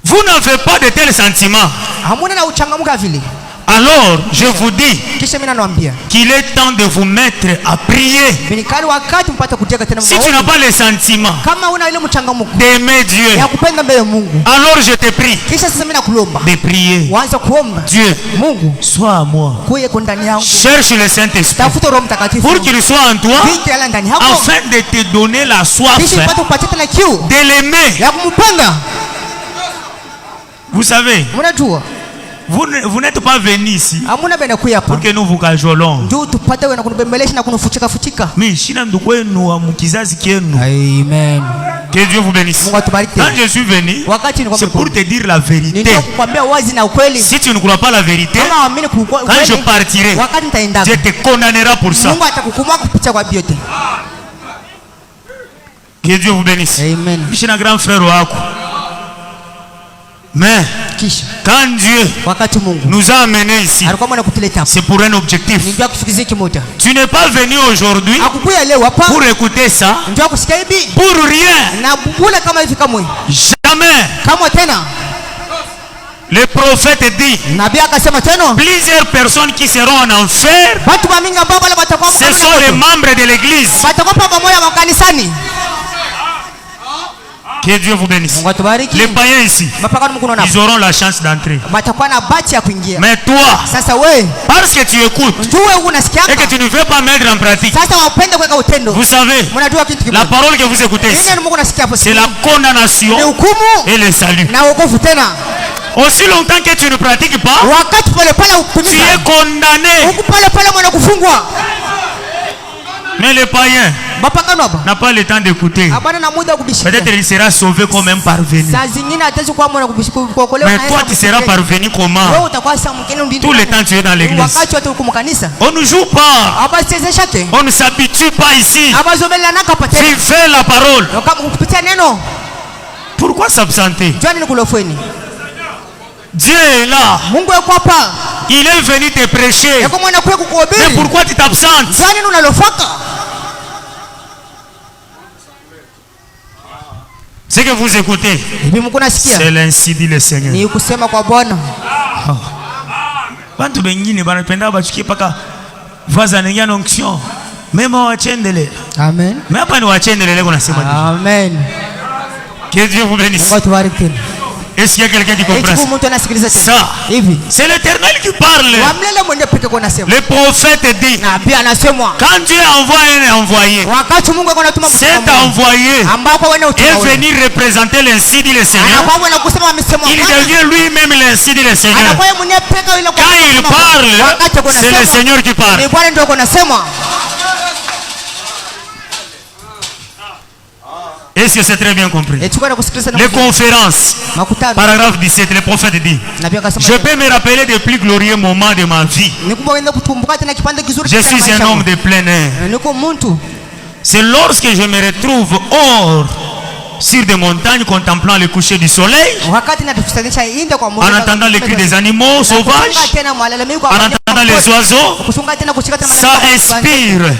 Vous n'avez pas de tels sentiments. Alors, je vous dis qu'il est temps de vous mettre à prier. Si tu n'as pas les sentiments d'aimer Dieu, alors je te prie de prier. Dieu, sois à moi. Cherche le Saint-Esprit pour qu'il soit en toi, afin de te donner la soif de l'aimer. Vous savez, vous n'êtes pas venu ici pour que nous vous cajolons. Mais Amen. Que Dieu vous bénisse. Quand je suis venu, c'est pour te dire la vérité. Si tu ne crois pas la vérité, quand je partirai, Dieu te condamnera pour ça. Que Dieu vous bénisse. Amen. Je suis un grand frère. Mais quand Dieu nous a amenés ici, c'est pour un objectif. Tu n'es pas venu aujourd'hui pour écouter ça, pour rien. Jamais. Le prophète dit, plusieurs personnes qui seront en enfer, ce sont les membres de l'église. Que Dieu vous bénisse. Les païens ici, ils auront la chance d'entrer. Mais toi, parce que tu écoutes et que tu ne veux pas mettre en pratique, vous savez, la parole que vous écoutez, c'est la condamnation et le salut. Aussi longtemps que tu ne pratiques pas, tu es condamné. Mais le païen n'a pas le temps d'écouter. Peut-être il sera sauvé comme un parvenu. Mais toi tu seras parvenu comment? Tout le temps tu es dans l'église. On ne joue pas. On ne s'habitue pas ici. Tu fais la parole. Pourquoi s'absenter? Dieu est là. Il est venu te prêcher. Mais pourquoi tu t'absentes? Ce que vous écoutez, c'est l'ainsi dit le Seigneur. Bantu bengine banapenda bachukie paka vaza nengia onction. Mema wachendele. Amen. Mais hapa ni wachendele leo nasema. Amen. Que Dieu vous bénisse. Est-ce qu'il y a quelqu'un qui comprend ça? C'est l'Éternel qui parle. Le prophète dit, quand Dieu envoie un envoyé, cet envoyé est venu représenter l'ainsi dit le Seigneur. Il devient lui-même l'ainsi dit le Seigneur. Quand il parle, c'est le Seigneur qui parle. Est-ce que c'est très bien compris? Les conférences, paragraphe 17, le prophète dit, je peux me rappeler des plus glorieux moments de ma vie. Je suis un homme de plein air. C'est lorsque je me retrouve hors sur des montagnes contemplant le coucher du soleil, en entendant les cris des animaux sauvages, en entendant les oiseaux. Ça inspire.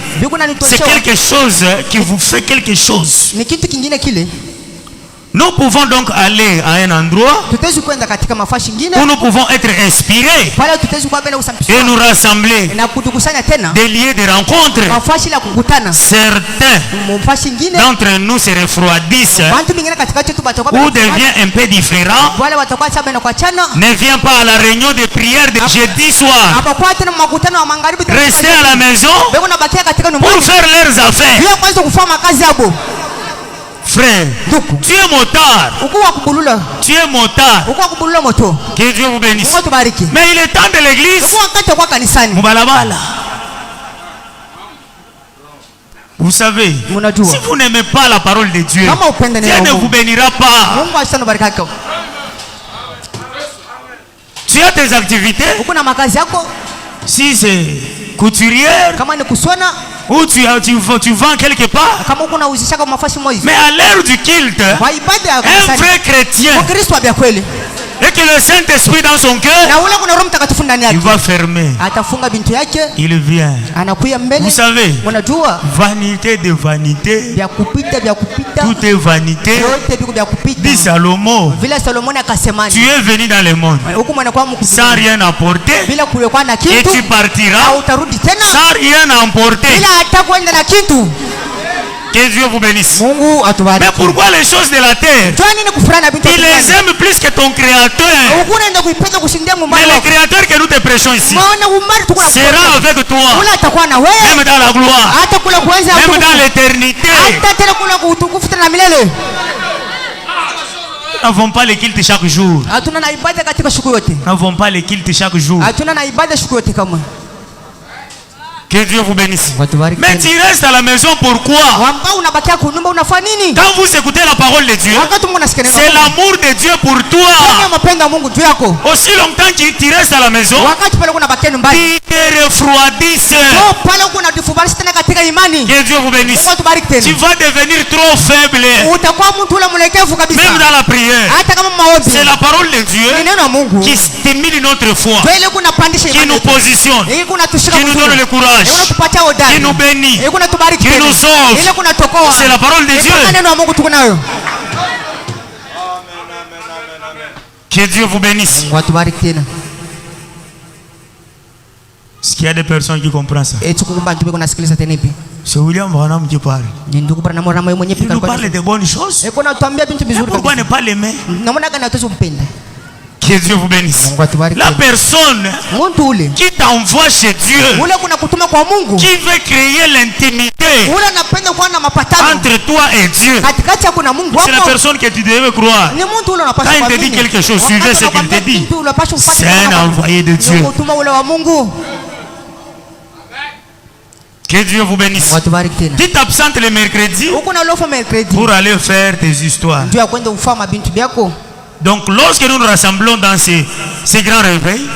C'est quelque chose qui vous fait quelque chose. Nous pouvons donc aller à un endroit où nous pouvons être inspirés et nous rassembler, des lieux de rencontre. Certains d'entre nous se refroidissent ou deviennent un peu différents, ne viennent pas à la réunion de prière de jeudi soir, rester à la maison pour faire leurs affaires. Frère, tu es motard. Tu es motard. Que Dieu vous bénisse. Mais il est temps de l'église. Vous savez, si vous n'aimez pas la parole de Dieu, Dieu ne vous bénira pas. Tu as tes activités. Si c'est couturière, ou tu vends quelque part. Mais à l'heure du culte, un vrai chrétien, et que le Saint-Esprit dans son cœur, il va fermer. Il vient. Vous savez, vanité de vanité, tout est vanité. Dit Salomon, tu es venu dans le monde sans rien apporter, et tu partiras sans rien emporter. Que Dieu vous bénisse. Mais pourquoi les choses de la terre, tu les aimes plus que ton créateur? Mais le créateur que nous te prêchons ici sera avec toi, même dans la gloire, même dans l'éternité. Nous n'avons pas les cultes chaque jour. Nous n'avons pas les cultes chaque jour. Que Dieu vous bénisse. Mais tu restes à la maison, pourquoi? Quand vous écoutez la parole de Dieu, c'est l'amour de Dieu pour toi. Aussi longtemps que tu restes à la maison, tu te refroidisses. Que Dieu vous bénisse. Tu vas devenir trop faible, même dans la prière. C'est la parole de Dieu qui stimule notre foi, qui nous positionne, qui nous donne le courage, qui nous bénit, qui nous sauve. C'est la parole de Dieu. Que Dieu vous bénisse. Est-ce qu'il y a des personnes qui comprennent ça? C'est William Branham qui parle. Il nous parle de bonnes choses. Pourquoi ne pas l'aimer? Que Dieu vous bénisse. La personne qui t'envoie chez Dieu, qui veut créer l'intimité entre toi et Dieu, c'est la personne que tu devais croire. Quand il te dit quelque chose, suivez ce qu'il te dit. C'est un envoyé de Dieu. Que Dieu vous bénisse. Tu t'absentes le mercredi pour aller faire tes histoires. Donc lorsque nous nous rassemblons dans ces grands réveils,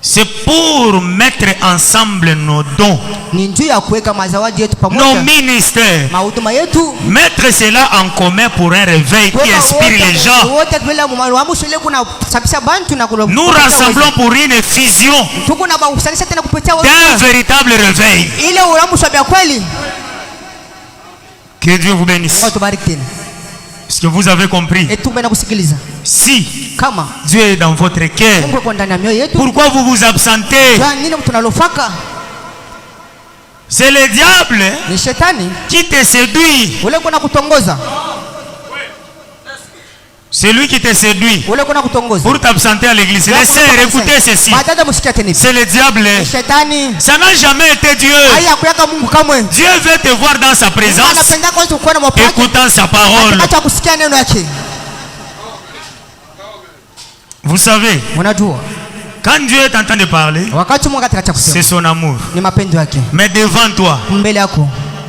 c'est pour mettre ensemble nos dons, nos ministères, mettre cela en commun pour un réveil qui inspire les gens. Nous rassemblons pour une effusion d'un véritable réveil. Que Dieu vous bénisse. Est-ce que vous avez compris? Si Dieu est dans votre cœur, pourquoi vous vous absentez? C'est le diable qui te séduit. C'est lui qui te séduit pour t'absenter à l'église. Les sœurs, écoutez ceci. C'est le diable. Ça n'a jamais été Dieu. Dieu veut te voir dans sa présence, écoutant sa parole. Vous savez, quand Dieu est en train de parler, c'est son amour. Mais devant toi,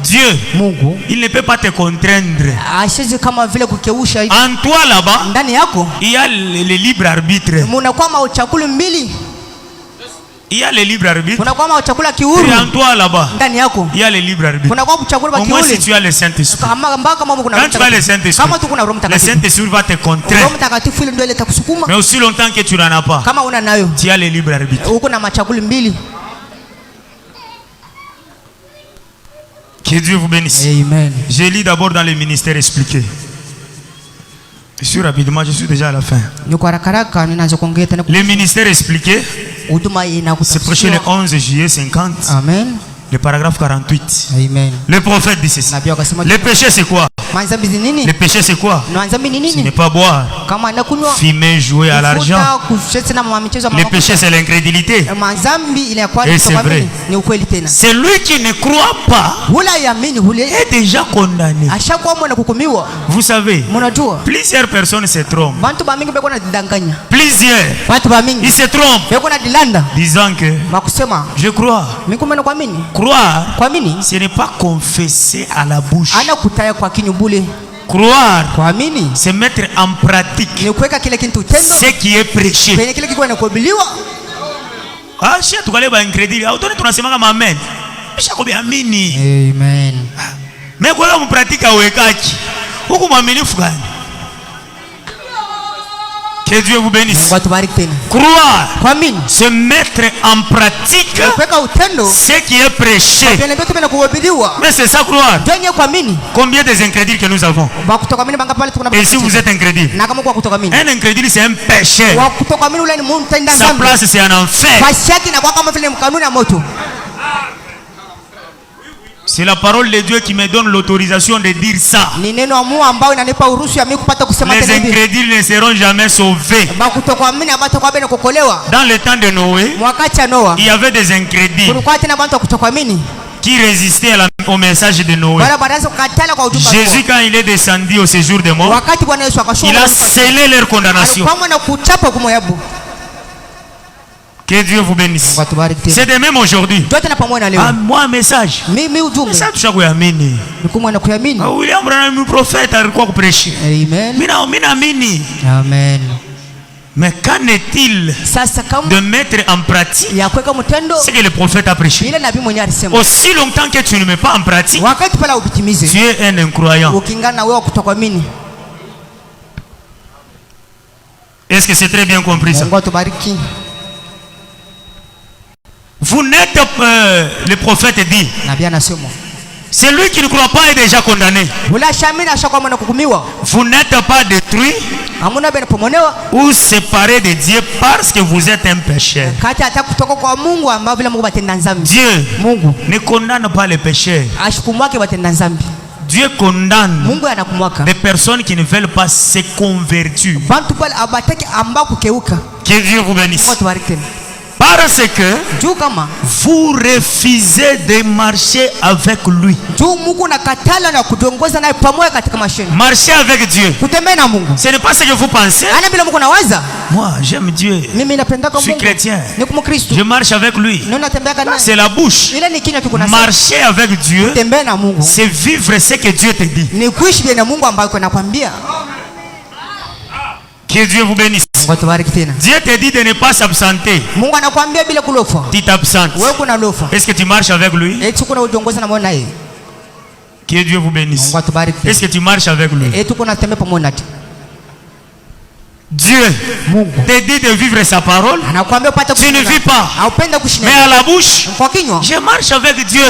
Dieu, il ne peut pas te contraindre. En toi là-bas, il y a le libre arbitre. Il y a le libre arbitre. Et en toi là-bas, il y a le libre arbitre. Au moins si tu as le Saint-Esprit. Quand tu as le Saint-Esprit, le Saint-Esprit va te contraindre. Mais aussi longtemps que tu n'en as pas, tu as le libre arbitre. Que Dieu vous bénisse. Amen. Je lis d'abord dans les ministères expliqués. Je suis rapidement, je suis déjà à la fin. Les ministères expliqués, c'est prêché le 11 juillet 50. Amen. Le paragraphe 48. Amen. Le prophète dit ceci. Le péché c'est quoi? Le péché c'est quoi? Ce n'est pas boire, fumer, jouer à l'argent. Le péché c'est l'incrédulité. Et c'est vrai. C'est lui qui ne croit pas est déjà condamné. Vous savez, plusieurs personnes se trompent. Plusieurs. Ils se trompent disant que je crois. Croire, ce n'est pas confesser à la bouche. Croire, c'est mettre en pratique ce qui est prêché. Ah, si tu allais incrédule, tu n'as pas amen. Amen. Mais quand on pratique à Wekaki, où m'amène fugani. Que Dieu vous bénisse. Croire, se mettre en pratique ce qui est prêché. Mais c'est ça croire. Combien des incrédules que nous avons? Et si vous êtes incrédule, un incrédule c'est un péché. Sa place c'est un enfer. C'est la parole de Dieu qui me donne l'autorisation de dire ça. Les incrédules ne seront jamais sauvés. Dans le temps de Noé, il y avait des incrédules qui résistaient au message de Noé. Jésus, quand il est descendu au séjour des morts, il a scellé leur condamnation. Que Dieu vous bénisse. C'est de même aujourd'hui. Moi un message. Ça tu sais amini. William Branham prophète a quoi prêcher. Amen. Mais qu'en est-il de mettre en pratique ce que le prophète a prêché? Aussi longtemps que tu ne mets pas en pratique, tu es un incroyant. Est-ce que c'est très bien compris ça? Vous n'êtes pas, le prophète dit, celui qui ne croit pas est déjà condamné. Vous n'êtes pas détruit ou séparé de Dieu parce que vous êtes un pécheur. Dieu ne condamne pas les pécheurs. Dieu condamne les personnes qui ne veulent pas se convertir. Que Dieu vous bénisse. Parce que vous refusez de marcher avec lui. Marcher avec Dieu, ce n'est pas ce que vous pensez. Moi j'aime Dieu, je suis chrétien, je marche avec lui. C'est la bouche. Marcher avec Dieu, c'est vivre ce que Dieu te dit. Que Dieu vous bénisse. Dieu te dit de ne pas s'absenter. Tu t'absentes. Est-ce que tu marches avec lui? Que Dieu vous bénisse. Est-ce que tu marches avec lui? Dieu te dit de vivre sa parole. Tu ne vis pas. Mais à la bouche, je marche avec Dieu.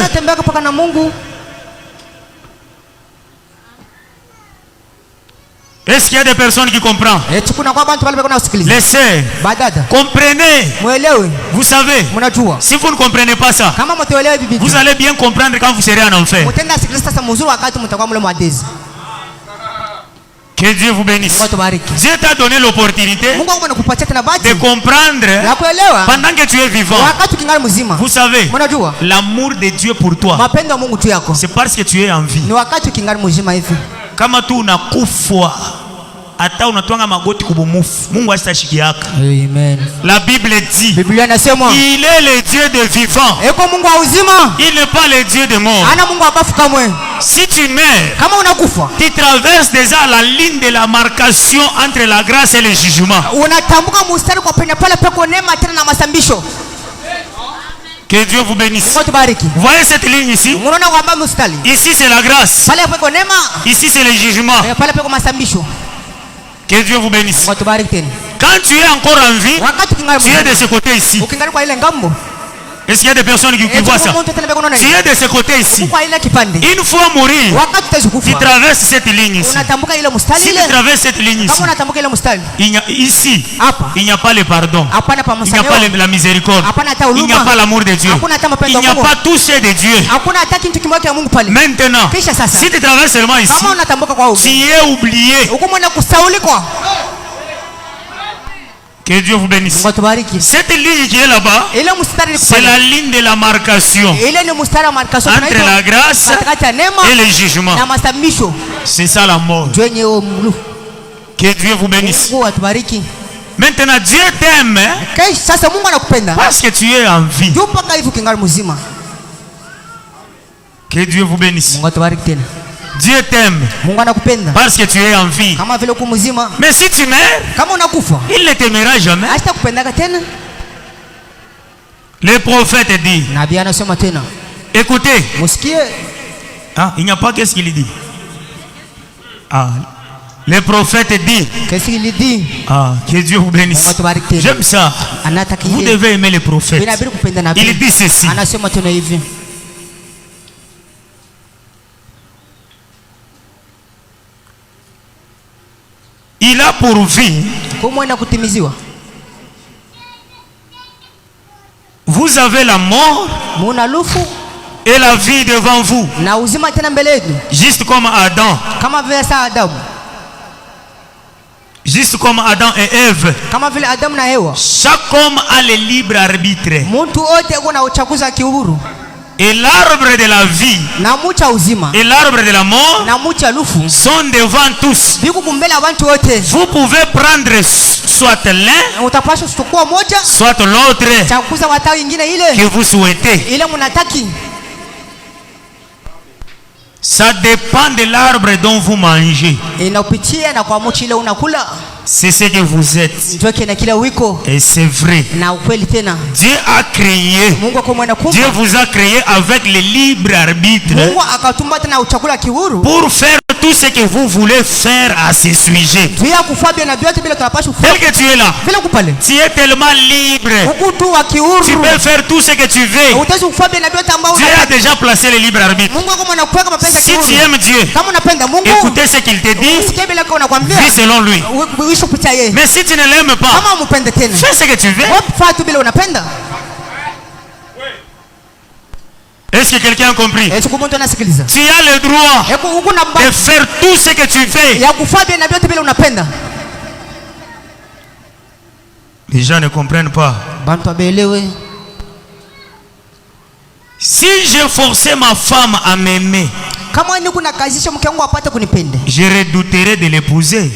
Est-ce qu'il y a des personnes qui comprennent? Laissez. Comprenez. Vous savez, si vous ne comprenez pas ça, vous allez bien comprendre quand vous serez en enfer. Que Dieu vous bénisse. Dieu t'a donné l'opportunité de comprendre pendant que tu es vivant. Vous savez, l'amour de Dieu pour toi, c'est parce que tu es en vie. Kama tu unakufa hata unatwanga magoti kubumufu, Mungu asitashikiaka. Amen. La Bible dit, il est le Dieu de vivants. Il n'est pas le Dieu de mort. Si tu meurs, tu traverses déjà la ligne de la marcation entre la grâce et le jugement. Que Dieu vous bénisse. Vous voyez cette ligne ici? Ici c'est la grâce. Ici c'est le jugement. Que Dieu vous bénisse. Quand tu es encore en vie, tu es de ce côté ici. Est-ce qu'il y a des personnes qui voient ça? Tu es de ce côté ici. Une fois mourir, tu traverses cette ligne ici. Si tu traverses cette ligne ici, il n'y a pas le pardon. Il n'y a pas la miséricorde. Il n'y a pas l'amour de Dieu. Il n'y a pas tout ce de Dieu. Maintenant, si tu traverses seulement ici, tu es oublié. Que Dieu vous bénisse. Cette ligne qui est là-bas, c'est la ligne de la marcation entre la grâce et le jugement. C'est ça la mort. Que Dieu vous bénisse. Maintenant, Dieu t'aime parce que tu es en vie. Que Dieu vous bénisse. Dieu t'aime parce que tu es en vie. Mais si tu meurs, il ne t'aimera jamais. Le prophète dit, écoutez, il n'y a pas qu'est-ce qu'il dit. Le prophète dit, que Dieu vous bénisse. J'aime ça. Vous devez aimer le prophète. Il dit ceci. Il a pour vie. Vous avez la mort et la vie devant vous. Juste comme Adam. Juste comme Adam et Ève. Chaque homme a le libre arbitre. Et l'arbre de la vie et l'arbre de la mort sont devant tous. Vous pouvez prendre soit l'un, soit l'autre que vous souhaitez. Ça dépend de l'arbre dont vous mangez. C'est ce que vous êtes. Et c'est vrai. Dieu a créé. Dieu vous a créé avec le libre arbitre pour faire tout ce que vous voulez faire à ce sujet. Tel que tu es là, tu es tellement libre. Tu peux faire tout ce que tu veux. Dieu a déjà placé le libre arbitre. Si tu aimes Dieu, écoutez ce qu'il te dit, vis selon lui. Mais si tu ne l'aimes pas, fais ce que tu veux. Est-ce que quelqu'un a compris? Tu as le droit de faire tout ce que tu veux. Les gens ne comprennent pas. Si je forçais ma femme à m'aimer, je redouterais de l'épouser.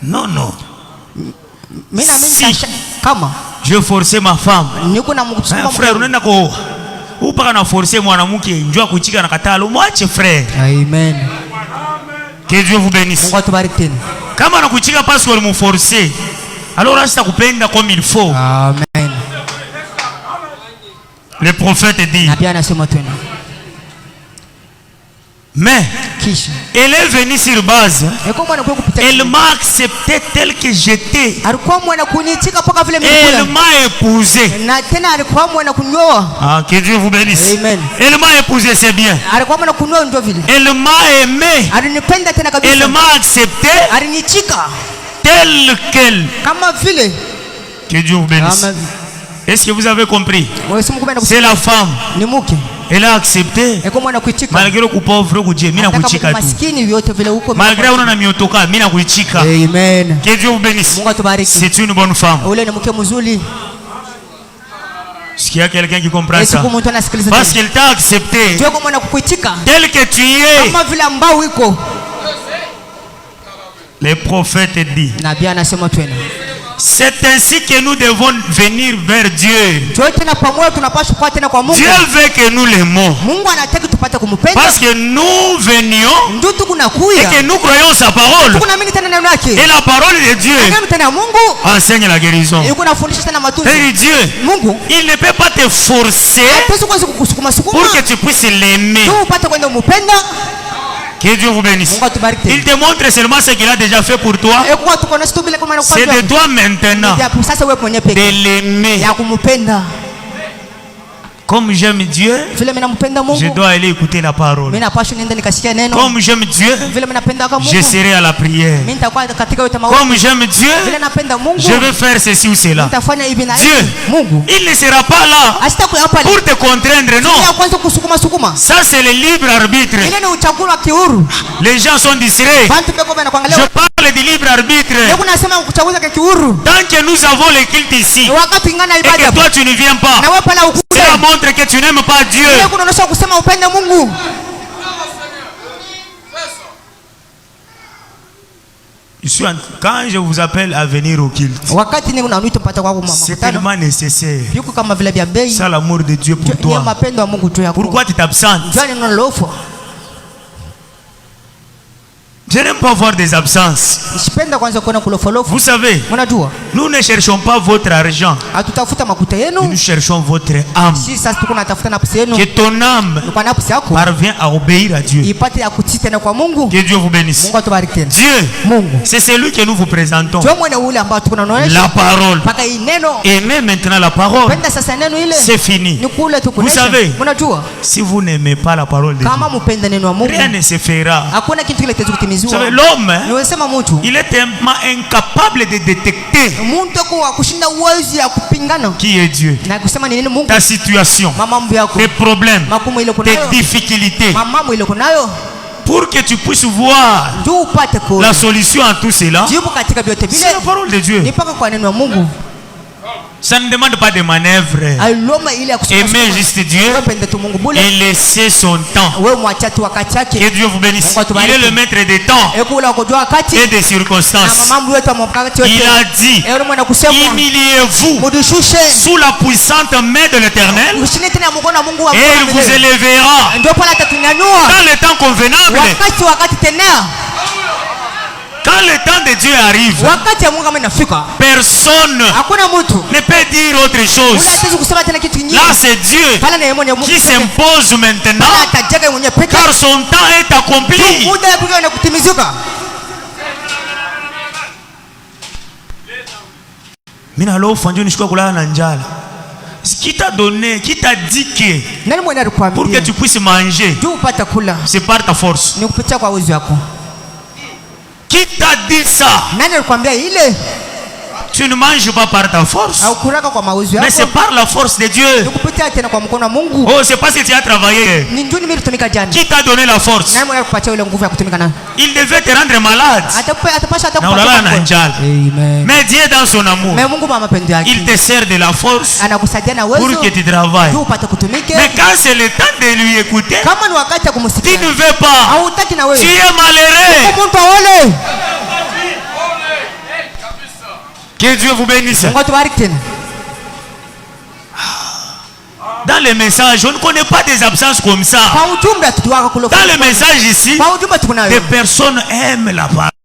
Non, non. Si je forçais ma femme, frère, ou pas forcer mon frère. Amen. Que Dieu vous bénisse. Quand on parce qu'on m'a forcé, alors là, c'est comme il faut. Amen. Le prophète dit, mais elle est venue sur base. Elle m'a accepté tel que j'étais. Elle m'a épousé. Que Dieu vous bénisse. Elle m'a épousé, c'est bien. Elle m'a aimé. Elle m'a accepté tel qu'elle. Que Dieu vous bénisse. Est-ce que vous avez compris? C'est la femme. Elle a accepté. Malgré le pauvre, malgré on a miotoka, amen. Que Dieu vous bénisse. C'est une bonne femme. Est-ce qu'il y a quelqu'un qui comprend ça? Parce qu'elle t'a accepté tel que tu es. Le prophète dit, c'est ainsi que nous devons venir vers Dieu. Dieu veut que nous l'aimons. Parce que nous venions et que nous croyons sa parole. Et la parole de Dieu enseigne la guérison. Et Dieu, il ne peut pas te forcer pour que tu puisses l'aimer. Que Dieu vous bénisse. Il te montre seulement ce qu'il a déjà fait pour toi. C'est de toi maintenant de l'aimer. Comme j'aime Dieu, je dois aller écouter la parole. Comme j'aime Dieu, je serai à la prière. Comme j'aime Dieu, je vais faire ceci ou cela. Dieu, il ne sera pas là pour te contraindre, non. Ça c'est le libre arbitre. Les gens sont distraits. Je parle du libre arbitre. Tant que nous avons le culte ici, et que toi tu ne viens pas, cela montre que tu n'aimes pas Dieu. Quand je vous appelle à venir au culte, c'est tellement nécessaire. C'est l'amour de Dieu pour toi. Pourquoi tu t'absentes? Je n'aime pas voir des absences. Vous savez, nous ne cherchons pas votre argent. Nous cherchons votre âme. Que ton âme parvienne à obéir à Dieu. Que Dieu vous bénisse. Dieu, c'est celui que nous vous présentons. La parole. Aimez maintenant la parole. C'est fini. Vous savez, si vous n'aimez pas la parole de Dieu, rien ne se fera. Vous savez, l'homme, il est tellement incapable de détecter qui est Dieu. Ta situation, tes problèmes, tes difficultés. Pour que tu puisses voir la solution à tout cela, c'est la parole de Dieu. Ça ne demande pas de manœuvre. Aimer juste Dieu et laisser son temps. Que Dieu vous bénisse. Il est le maître des temps et des circonstances. Il a dit, humiliez-vous sous la puissante main de l'Éternel et il vous élèvera dans le temps convenable. Quand le temps de Dieu arrive, personne ne peut dire autre chose. Là c'est Dieu qui s'impose maintenant, car son temps est accompli. Qui t'a donné, qui t'a dit que pour que tu puisses manger, c'est par ta force. Qui t'a dit ça? Tu ne manges pas par ta force, mais c'est par la force de Dieu. Oh, c'est parce que tu as travaillé. Qui t'a donné la force? Il devait te rendre malade. Mais Dieu dans son amour, il te sert de la force pour que tu travailles. Mais quand c'est le temps de lui écouter, tu ne veux pas. Tu es malheureux. Que Dieu vous bénisse. Dans les messages, on ne connaît pas des absences comme ça. Dans le message ici, des personnes aiment la parole.